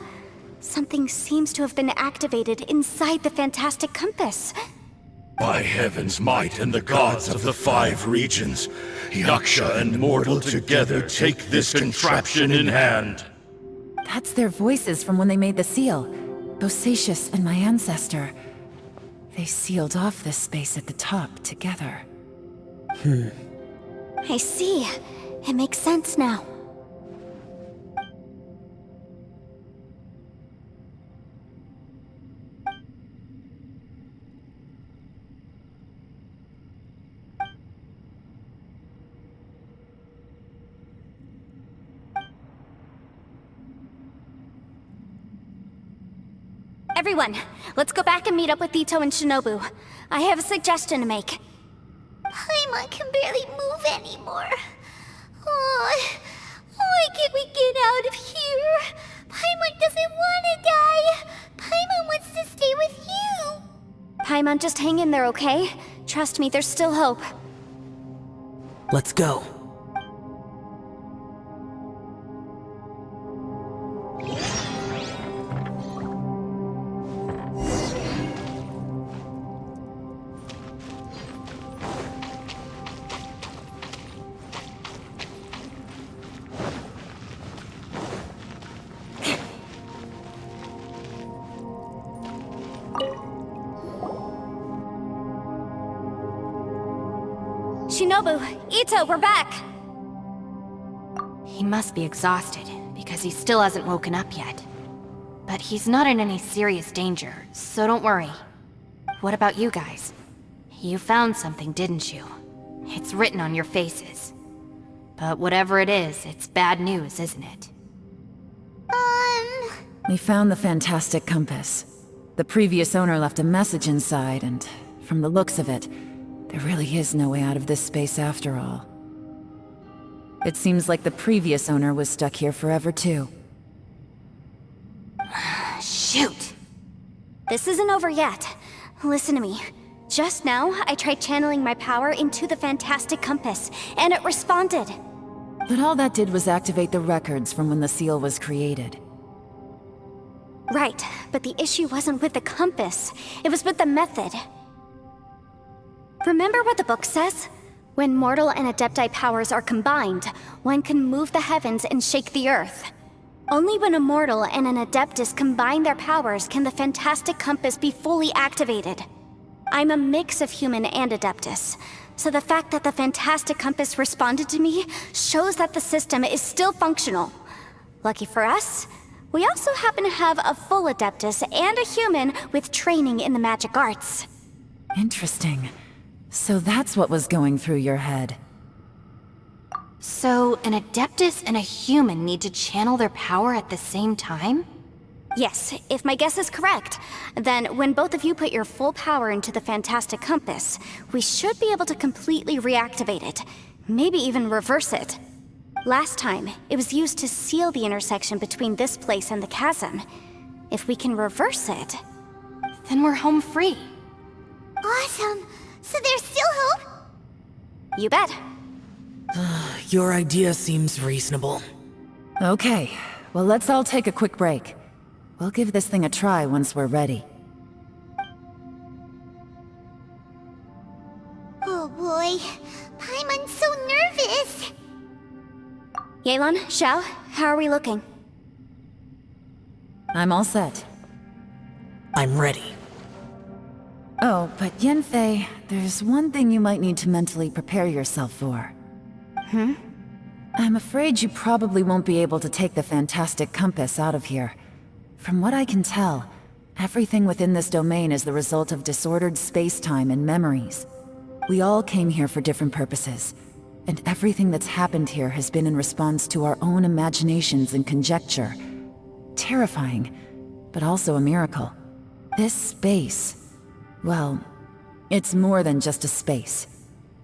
S1: Something seems to have been activated inside the fantastic compass.
S8: By heaven's might and the gods of the 5 regions, Yaksha and mortal together take this contraption in hand.
S2: That's their voices from when they made the seal. Bosacius and my ancestor. They sealed off this space at the top together.
S1: I see. It makes sense now. Everyone, let's go back and meet up with Ito and Shinobu. I have a suggestion to make.
S6: Paimon can barely move anymore. Oh, why can't we get out of here? Paimon doesn't want to die. Paimon wants to stay with you.
S1: Paimon, just hang in there, okay? Trust me, there's still hope.
S5: Let's go.
S1: Shinobu, Ito, we're back!
S3: He must be exhausted, because he still hasn't woken up yet. but he's not in any serious danger, so don't worry. What about you guys? You found something, didn't you? It's written on your faces. But whatever it is, it's bad news, isn't it?
S2: We found the fantastic compass. The previous owner left a message inside, and from the looks of it, there really is no way out of this space after all. It seems like the previous owner was stuck here forever too.
S3: Shoot!
S1: This isn't over yet. Listen to me. Just now, I tried channeling my power into the fantastic compass, and it responded.
S2: But all that did was activate the records from when the seal was created.
S1: Right, but the issue wasn't with the compass. It was with the method. Remember what the book says? When mortal and adepti powers are combined, one can move the heavens and shake the earth. Only when a mortal and an adeptus combine their powers can the fantastic compass be fully activated. I'm a mix of human and adeptus, so the fact that the fantastic compass responded to me shows that the system is still functional. Lucky for us, we also happen to have a full adeptus and a human with training in the magic arts.
S2: Interesting. So that's what was going through your head.
S3: So, an adeptus and a human need to channel their power at the same time?
S1: Yes, if my guess is correct, then when both of you put your full power into the fantastic compass, we should be able to completely reactivate it, maybe even reverse it. Last time, it was used to seal the intersection between this place and the chasm. If we can reverse it,
S3: Then we're home free.
S6: Awesome! So there's still hope?
S1: you bet.
S5: Your idea seems reasonable.
S2: Okay, well let's all take a quick break. We'll give this thing a try once we're ready.
S6: Oh boy, Paimon's so nervous.
S1: Yelan, Xiao, how are we looking?
S2: I'm all set.
S5: I'm ready.
S2: Oh, but Yanfei, there's one thing you might need to mentally prepare yourself for. I'm afraid you probably won't be able to take the fantastic compass out of here. From what I can tell, everything within this domain is the result of disordered space-time and memories. We all came here for different purposes, and everything that's happened here has been in response to our own imaginations and conjecture. Terrifying, but also a miracle. This space, well, it's more than just a space.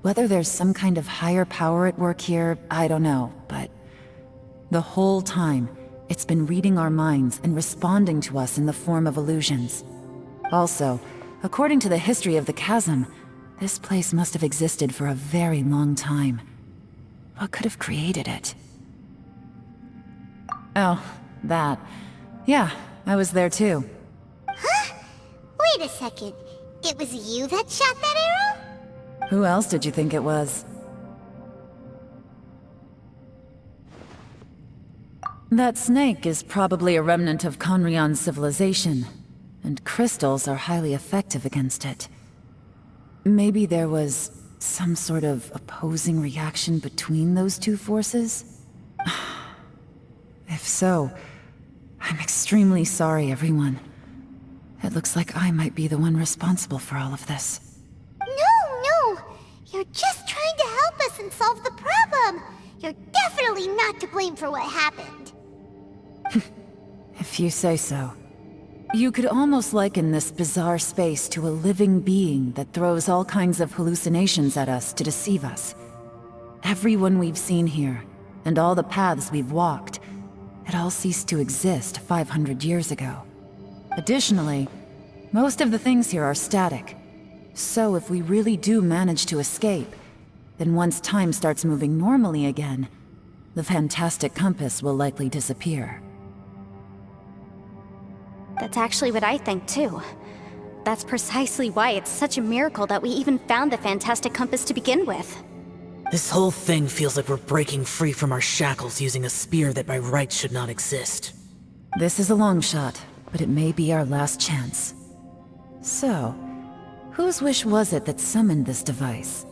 S2: Whether there's some kind of higher power at work here, I don't know, but the whole time, it's been reading our minds and responding to us in the form of illusions. Also, according to the history of the chasm, this place must have existed for a very long time. What could have created it? Oh, that. Yeah, I was there too.
S6: Wait a second. It was you that shot that arrow?
S2: Who else did you think it was? That snake is probably a remnant of Conrion's civilization, and crystals are highly effective against it. Maybe there was some sort of opposing reaction between those two forces? If so, I'm extremely sorry, everyone. It looks like I might be the one responsible for all of this.
S6: No! You're just trying to help us and solve the problem! You're definitely not to blame for what happened.
S2: If you say so. You could almost liken this bizarre space to a living being that throws all kinds of hallucinations at us to deceive us. Everyone we've seen here, and all the paths we've walked, it all ceased to exist 500 years ago. Additionally, most of the things here are static. So if we really do manage to escape, then once time starts moving normally again, the fantastic compass will likely disappear.
S1: That's actually what I think too. That's precisely why it's such a miracle that we even found the fantastic compass to begin with.
S5: This whole thing feels like we're breaking free from our shackles using a spear that by rights should not exist.
S2: This is a long shot, but it may be our last chance. So, whose wish was it that summoned this device?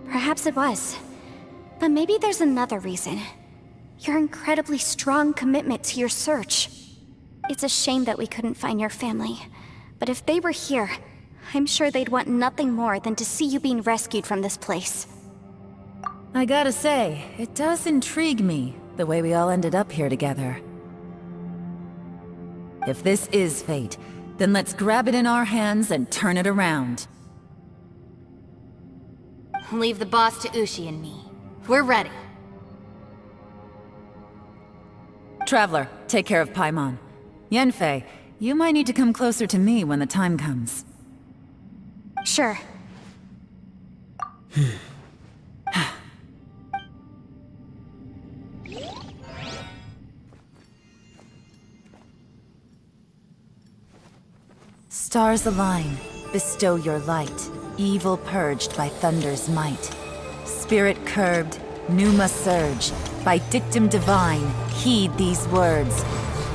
S1: Perhaps it was. But maybe there's another reason. your incredibly strong commitment to your search. It's a shame that we couldn't find your family, but if they were here, I'm sure they'd want nothing more than to see you being rescued from this place.
S2: I gotta say, it does intrigue me, the way we all ended up here together. If this is fate, then let's grab it in our hands and turn it around.
S3: Leave the boss to Ushi and me. We're ready.
S2: Traveler, take care of Paimon. Yanfei, you might need to come closer to me when the time comes.
S1: Sure.
S2: Stars align, bestow your light, evil purged by thunder's might. Spirit curbed, pneuma surge, by dictum divine, heed these words.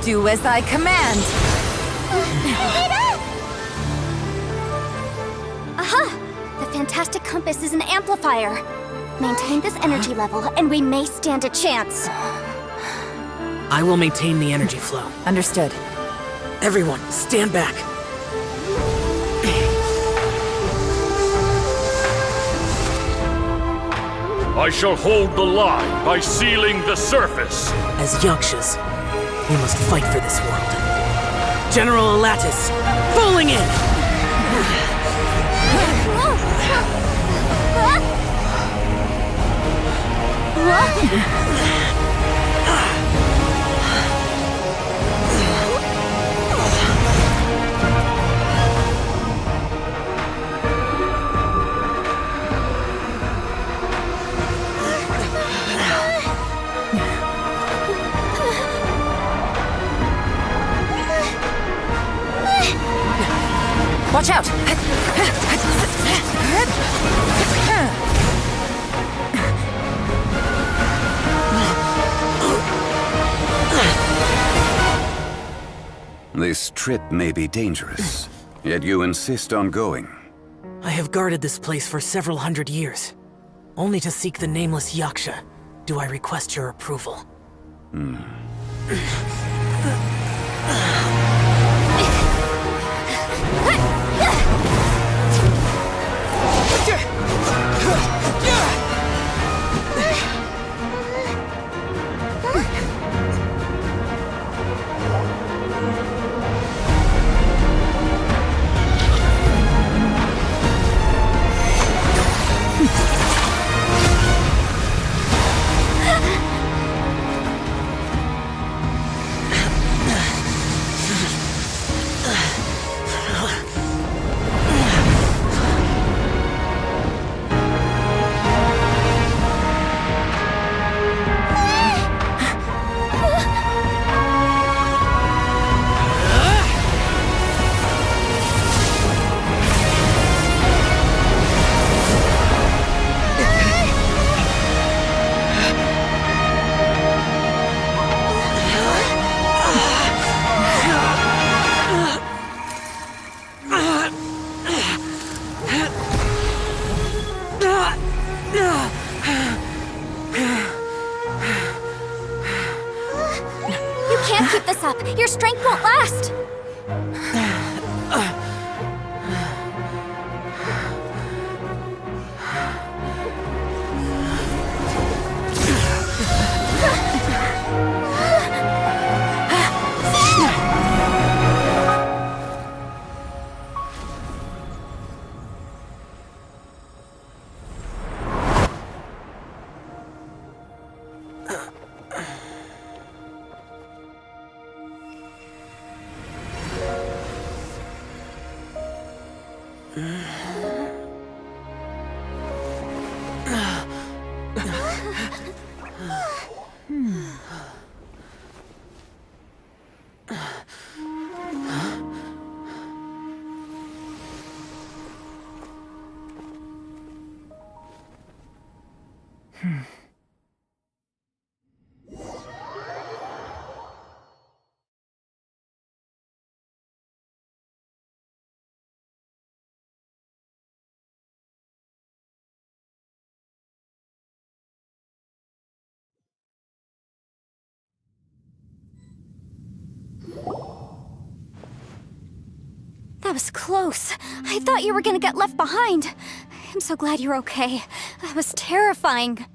S2: Do as I command!
S1: Aha! The fantastic compass is an amplifier. Maintain this energy level, and we may stand a chance.
S5: I will maintain the energy flow.
S2: Understood.
S5: Everyone, stand back.
S7: I shall hold the line by sealing the surface.
S5: As Yakshas, we must fight for this world. General Alatus, falling in!
S2: Watch out!
S9: This trip may be dangerous, yet you insist on going.
S5: I have guarded this place for several hundred years. Only to seek the nameless Yaksha do I request your approval.
S1: Can't keep this up. Your strength won't last. was close. I thought you were gonna get left behind. I'm so glad you're okay. That was terrifying.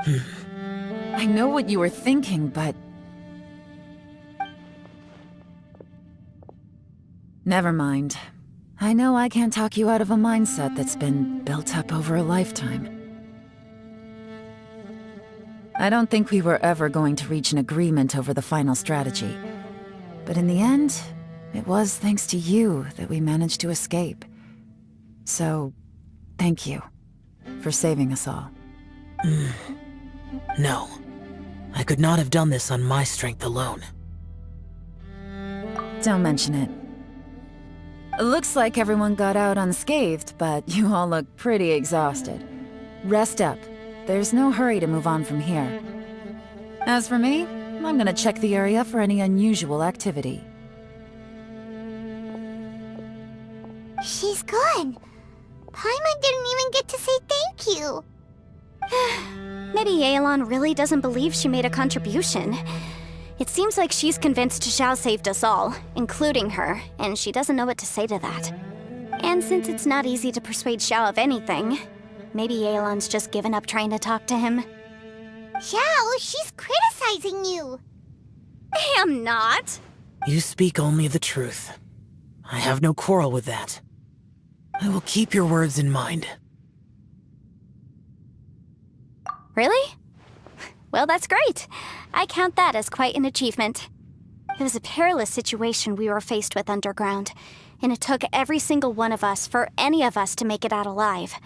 S2: I know what you were thinking, but... Never mind. I know I can't talk you out of a mindset that's been built up over a lifetime. I don't think we were ever going to reach an agreement over the final strategy. But in the end, it was thanks to you that we managed to escape. So, thank you for saving us all.
S5: No. I could not have done this on my strength alone.
S2: Don't mention it. It looks like everyone got out unscathed, but you all look pretty exhausted. Rest up. There's no hurry to move on from here. As for me, I'm gonna check the area for any unusual activity.
S6: She's gone. Paimon didn't even get to say thank you.
S1: Maybe Yelan really doesn't believe she made a contribution. It seems like she's convinced Xiao saved us all, including her, and she doesn't know what to say to that. And since it's not easy to persuade Xiao of anything, maybe Yelan's just given up trying to talk to him.
S6: Xiao, she's criticizing you.
S1: I am not.
S5: You speak only the truth. I have no quarrel with that. I will keep your words in mind.
S1: Really? Well, that's great. I count that as quite an achievement. It was a perilous situation we were faced with underground, and it took every single one of us for any of us to make it out alive.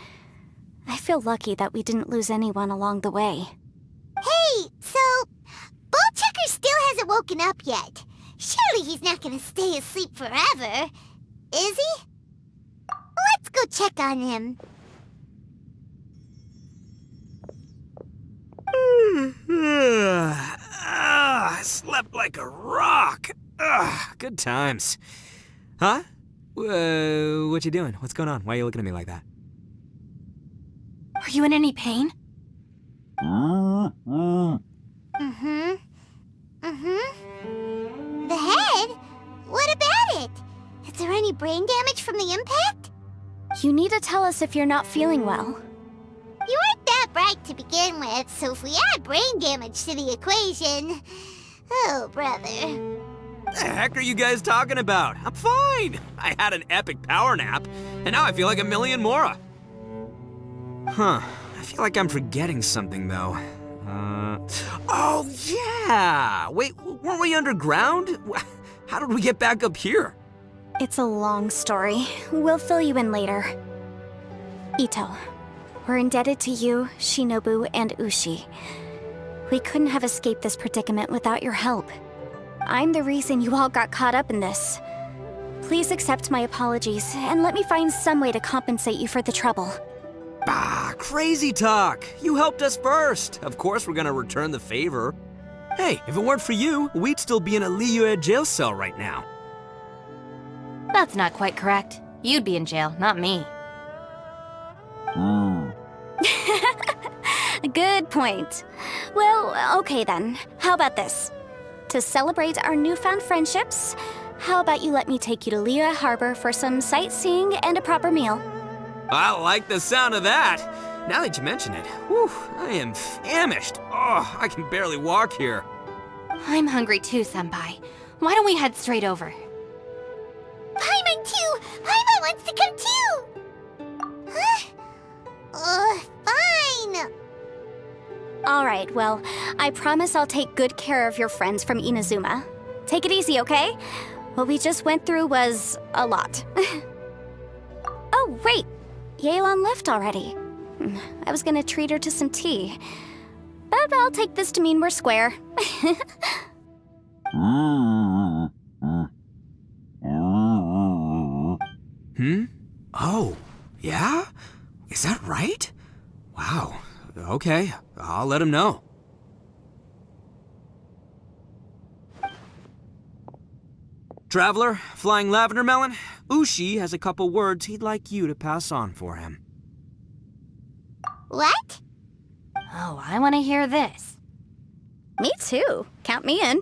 S1: I feel lucky that we didn't lose anyone along the way.
S6: Hey, so... Ballchecker still hasn't woken up yet. Surely he's not gonna stay asleep forever, is he? Let's go check on him.
S4: I slept like a rock. Good times. Huh? What you doing? What's going on? Why are you looking at me like that?
S3: Are you in any pain?
S6: The head? What about it? Is there any brain damage from the impact?
S1: You need to tell us if you're not feeling well.
S6: You weren't that bright to begin with, so if we add brain damage to the equation... Oh, brother.
S4: The heck are you guys talking about? I'm fine. I had an epic power nap, and now I feel like a million more. Huh. I feel like I'm forgetting something, though. Oh, yeah! Wait, weren't we underground? How did we get back up here?
S1: It's a long story. We'll fill you in later. Ito, we're indebted to you, Shinobu, and Ushi. We couldn't have escaped this predicament without your help. I'm the reason you all got caught up in this. Please accept my apologies, and let me find some way to compensate you for the trouble.
S4: Bah, crazy talk. You helped us first. Of course we're gonna return the favor. Hey, if it weren't for you, we'd still be in a Liyue jail cell right now.
S3: That's not quite correct. You'd be in jail, not me.
S1: Good point. Well, okay then. How about this? To celebrate our newfound friendships, how about you let me take you to Liyue Harbor for some sightseeing and a proper meal?
S4: I like the sound of that. Now that you mention it, whew, I am famished. Oh, I can barely walk here.
S3: I'm hungry too, Senpai. Why don't we head straight over?
S6: Paimon too! Paimon wants to come too! Huh? Fine!
S1: Alright, well, I promise I'll take good care of your friends from Inazuma. Take it easy, okay? What we just went through was a lot. Oh, wait! Yelan left already. I was gonna treat her to some tea. But I'll take this to mean we're square.
S4: Oh, yeah? Is that right? Wow. Okay, I'll let him know. Traveler, Flying Lavender Melon, Ushi has a couple words he'd like you to pass on for him.
S6: What?
S3: Oh, I want to hear this.
S1: Me too. Count me in.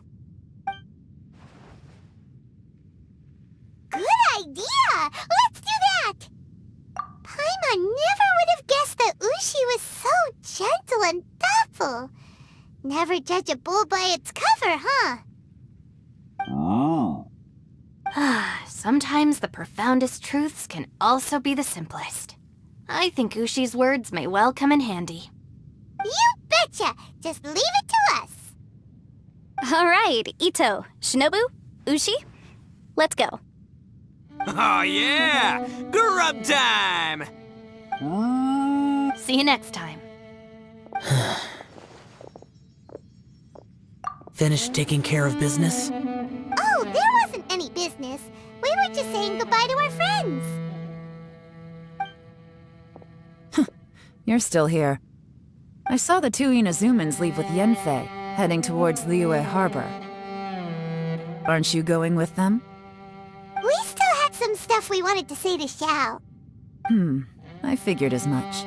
S6: Let's do that! Paimon never would have guessed that Ushi was so gentle and thoughtful. Never judge a bull by its cover, huh?
S3: Sometimes the profoundest truths can also be the simplest. I think Ushi's words may well come in handy.
S6: You betcha! Just leave it to us!
S1: Alright, Ito, Shinobu, Ushi, let's go.
S4: Oh yeah! Grub time!
S3: See you next time.
S5: Finished taking care of business?
S6: Oh, there wasn't any business. We were just saying goodbye to our friends.
S2: You're still here. I saw the two Inazumans leave with Yenfei, heading towards Liyue Harbor. Aren't you going with them?
S6: We still had some stuff we wanted to say to Xiao.
S2: I figured as much.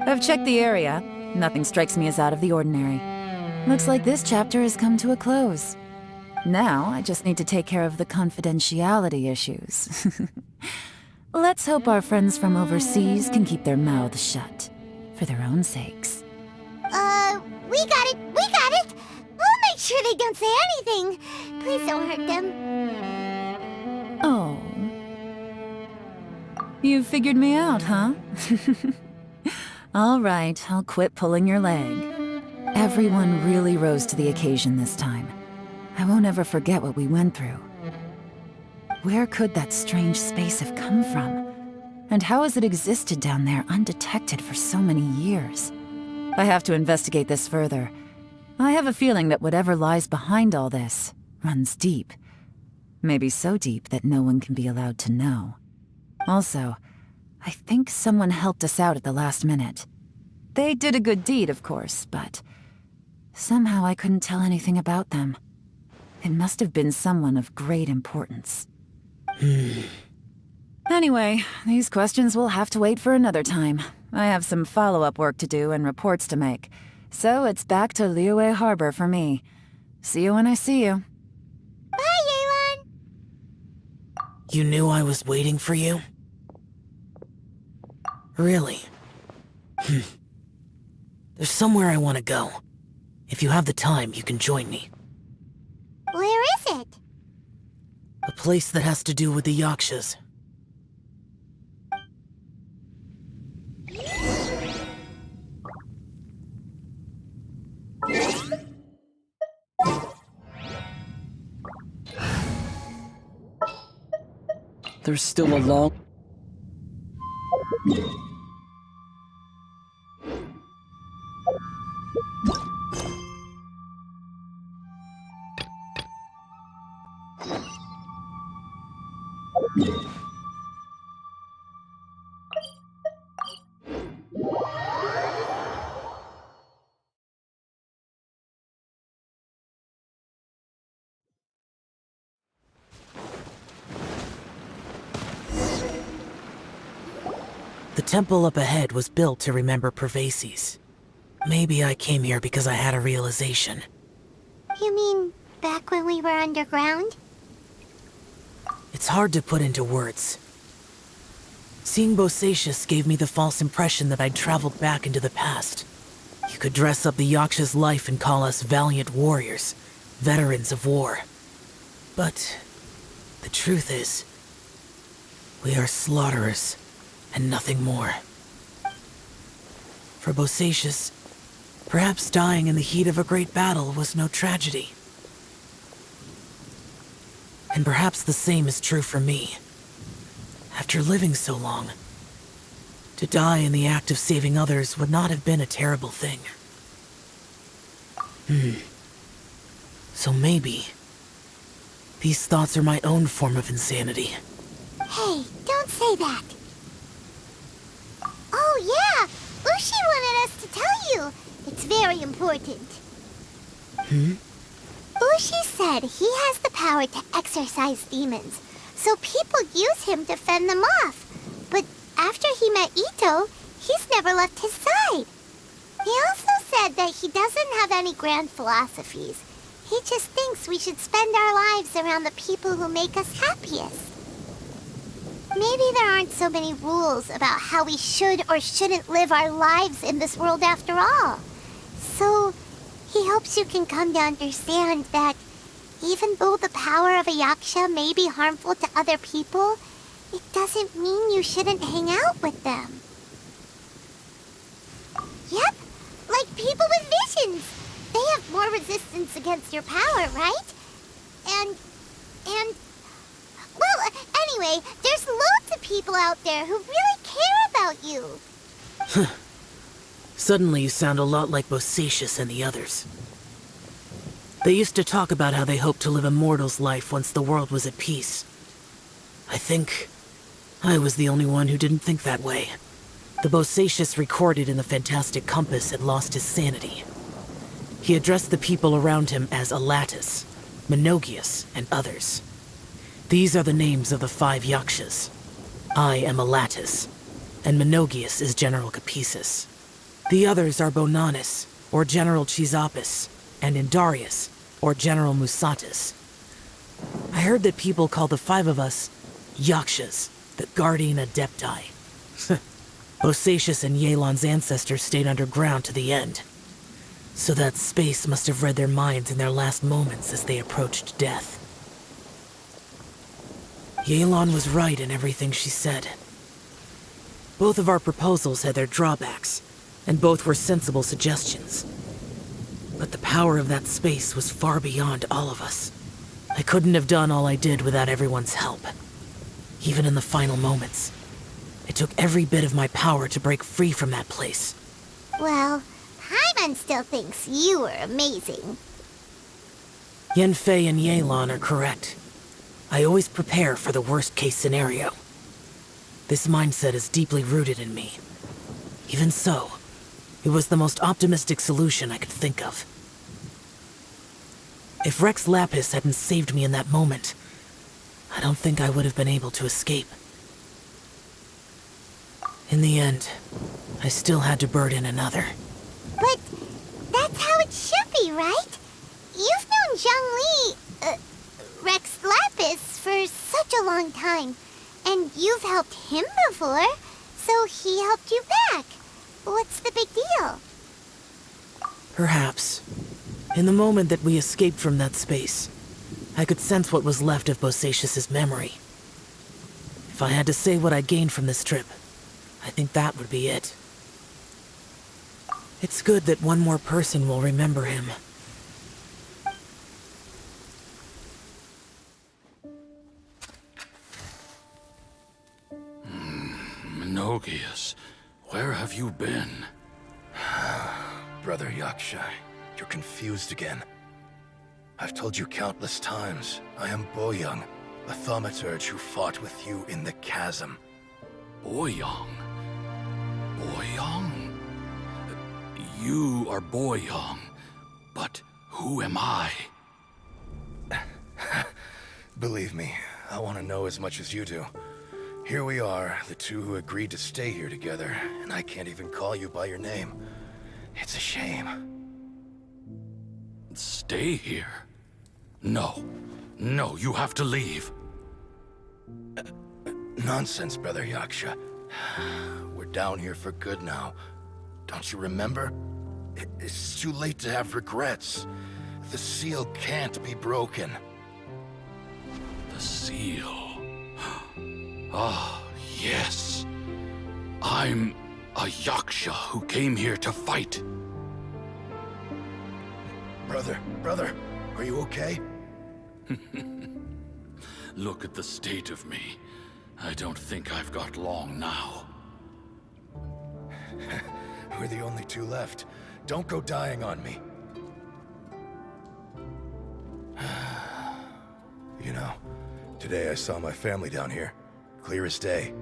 S2: I've checked the area. Nothing strikes me as out of the ordinary. Looks like this chapter has come to a close. Now, I just need to take care of the confidentiality issues. Let's hope our friends from overseas can keep their mouths shut. For their own sakes.
S6: We got it! We got it! We'll make sure they don't say anything. Please don't hurt them.
S2: Oh. You figured me out, huh? All right, I'll quit pulling your leg. Everyone really rose to the occasion this time. I won't ever forget what we went through. Where could that strange space have come from? And how has it existed down there undetected for so many years? I have to investigate this further. I have a feeling that whatever lies behind all this runs deep. Maybe so deep that no one can be allowed to know. Also, I think someone helped us out at the last minute. They did a good deed, of course, but somehow I couldn't tell anything about them. It must have been someone of great importance. Anyway, these questions will have to wait for another time. I have some follow-up work to do and reports to make. So it's back to Liyue Harbor for me. See you when I see you.
S6: Bye, Yelan!
S5: You knew I was waiting for you? Really? There's somewhere I want to go. If you have the time, you can join me.
S6: Where is it?
S5: A place that has to do with the Yakshas.
S10: There's still a long...
S5: The temple up ahead was built to remember Pervases. Maybe I came here because I had a realization.
S6: You mean back when we were underground?
S5: It's hard to put into words. Seeing Bosacius gave me the false impression that I'd traveled back into the past. You could dress up the Yaksha's life and call us valiant warriors, veterans of war. But the truth is, we are slaughterers, and nothing more. For Bosacius, perhaps dying in the heat of a great battle was no tragedy. And perhaps the same is true for me. After living so long, to die in the act of saving others would not have been a terrible thing. So maybe these thoughts are my own form of insanity.
S6: Hey, don't say that. Oh yeah! Ushi wanted us to tell you. It's very important. Ushi said he has the power to exorcise demons, so people use him to fend them off. But after he met Ito, he's never left his side. He also said that he doesn't have any grand philosophies. He just thinks we should spend our lives around the people who make us happiest. Maybe there aren't so many rules about how we should or shouldn't live our lives in this world after all. So, he hopes you can come to understand that even though the power of a yaksha may be harmful to other people, it doesn't mean you shouldn't hang out with them. Yep, like people with visions. They have more resistance against your power, right? And... Well, anyway, there's loads of people out there who really care about you.
S5: Suddenly you sound a lot like Bosacius and the others. They used to talk about how they hoped to live a mortal's life once the world was at peace. I think I was the only one who didn't think that way. The Bosacius recorded in the Fantastic Compass had lost his sanity. He addressed the people around him as Alatus, Menogius, and others. These are the names of the 5 yakshas. I am Alatus, and Menogius is General Capisus. The others are Bonanis, or General Chizapis, and Indarius, or General Musatus. I heard that people call the 5 of us yakshas, the Guardian Adepti. Bosacius and Yelan's ancestors stayed underground to the end. So that space must have read their minds in their last moments as they approached death. Yelan was right in everything she said. Both of our proposals had their drawbacks, and both were sensible suggestions. But the power of that space was far beyond all of us. I couldn't have done all I did without everyone's help. Even in the final moments, it took every bit of my power to break free from that place.
S6: Well, Paimon still thinks you were amazing.
S5: Yanfei and Yelan are correct. I always prepare for the worst-case scenario. This mindset is deeply rooted in me. Even so, it was the most optimistic solution I could think of. If Rex Lapis hadn't saved me in that moment, I don't think I would have been able to escape. In the end, I still had to burden another.
S6: But that's how it should be, right? You've known Zhongli, Rex Lapis, for such a long time. And you've helped him before, so he helped you back. What's the big deal?
S5: Perhaps. In the moment that we escaped from that space, I could sense what was left of Bosacius's memory. If I had to say what I gained from this trip, I think that would be it. It's good that one more person will remember him.
S7: Menogius, where have you been?
S8: Brother Yaksha, you're confused again. I've told you countless times, I am Boyoung, a thaumaturge who fought with you in the chasm.
S7: Boyoung? Boyoung? You are Boyoung, but who am I?
S8: Believe me, I want to know as much as you do. Here we are, the two who agreed to stay here together, and I can't even call you by your name. It's a shame.
S7: Stay here? No. No, you have to leave.
S8: Nonsense, Brother Yaksha. We're down here for good now. Don't you remember? It's too late to have regrets. The seal can't be broken.
S7: The seal. Ah, yes. I'm a Yaksha who came here to fight.
S8: Brother, are you okay?
S7: Look at the state of me. I don't think I've got long now.
S8: We're the only two left. Don't go dying on me. You know, today I saw my family down here. Clear as day.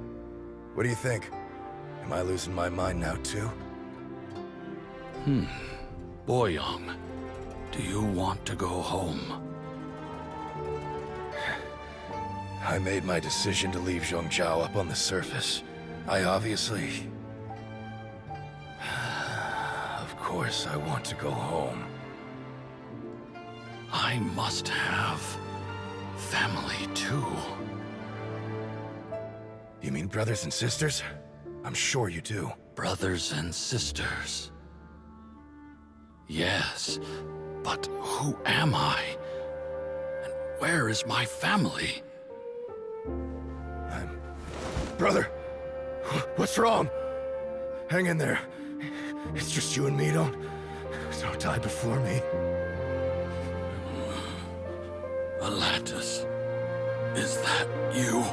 S8: What do you think? Am I losing my mind now too?
S7: Boyoung, do you want to go home?
S8: I made my decision to leave Zhongzhou up on the surface. I obviously... Of course I want to go home.
S7: I must have family too.
S8: You mean brothers and sisters? I'm sure you do.
S7: Brothers and sisters. Yes, but who am I? And where is my family?
S8: Brother, what's wrong? Hang in there. It's just you and me. Don't die before me.
S7: Alatus, is that you?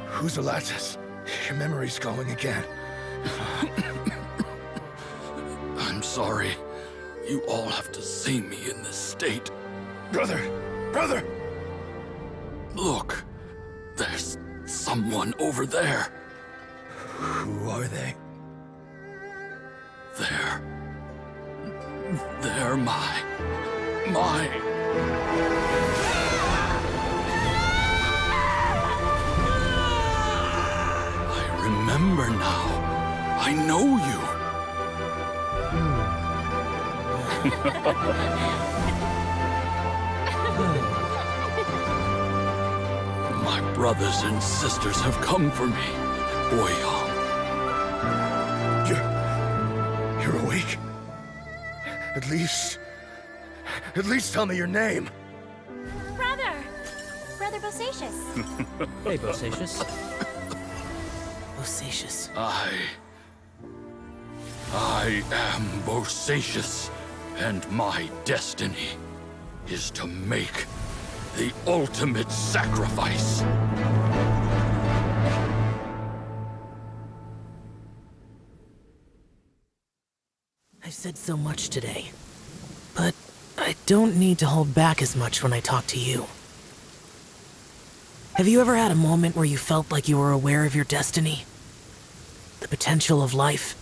S8: Who's Alatus? Your memory's going again.
S7: I'm sorry. You all have to see me in this state.
S8: Brother! Brother!
S7: Look, there's someone over there.
S8: Who are they?
S7: They're my... I remember now. I know you. My brothers and sisters have come for me, Boyong.
S8: You're awake? At least tell me your name.
S6: Brother Bosacious.
S10: Hey, Bosacious.
S5: Bosacious.
S7: I am Bosacious, and my destiny is to make the ultimate sacrifice.
S5: I've said so much today, but I don't need to hold back as much when I talk to you. Have you ever had a moment where you felt like you were aware of your destiny? The potential of life?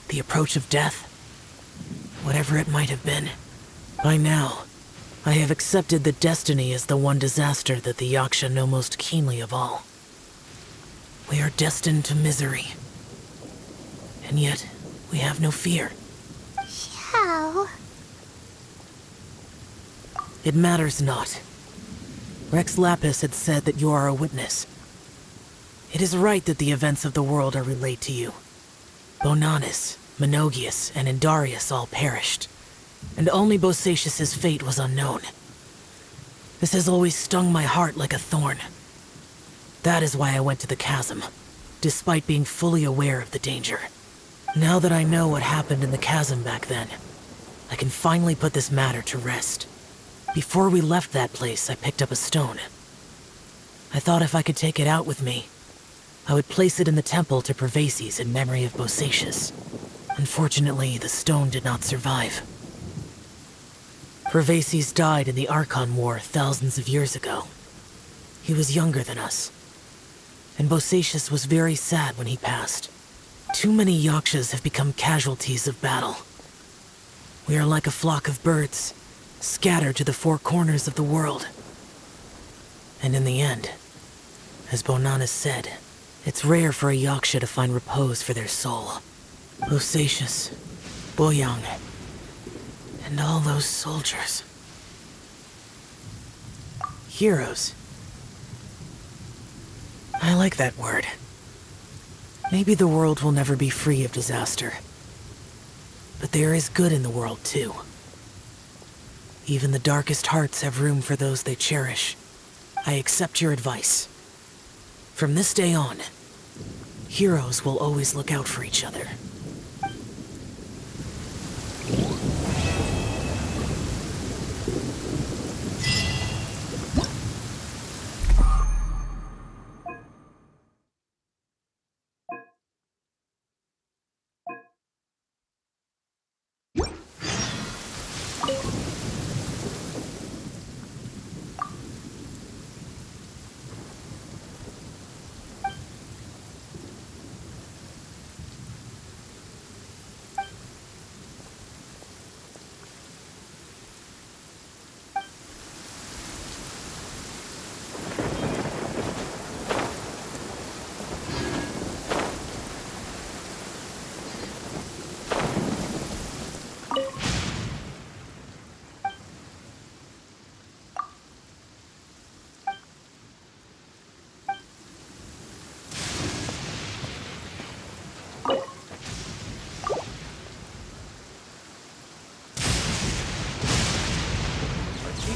S5: The approach of death? Whatever it might have been. By now, I have accepted that destiny is the one disaster that the Yaksha know most keenly of all. We are destined to misery. And yet, we have no fear.
S6: How?
S5: It matters not. Rex Lapis had said that you are a witness. It is right that the events of the world are relayed to you. Bonanis, Menogias, and Indarius all perished, and only Bosacious' fate was unknown. This has always stung my heart like a thorn. That is why I went to the chasm, despite being fully aware of the danger. Now that I know what happened in the chasm back then, I can finally put this matter to rest. Before we left that place, I picked up a stone. I thought if I could take it out with me, I would place it in the temple to Pervases in memory of Bosacious. Unfortunately, the stone did not survive. Pervases died in the Archon War thousands of years ago. He was younger than us, and Bosacious was very sad when he passed. Too many Yakshas have become casualties of battle. We are like a flock of birds, scattered to the four corners of the world. And in the end, as Bonanis said, it's rare for a Yaksha to find repose for their soul. Bosacious, Boyang, and all those soldiers. Heroes. I like that word. Maybe the world will never be free of disaster. But there is good in the world, too. Even the darkest hearts have room for those they cherish. I accept your advice. From this day on, heroes will always look out for each other.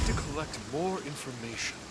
S11: to collect more information.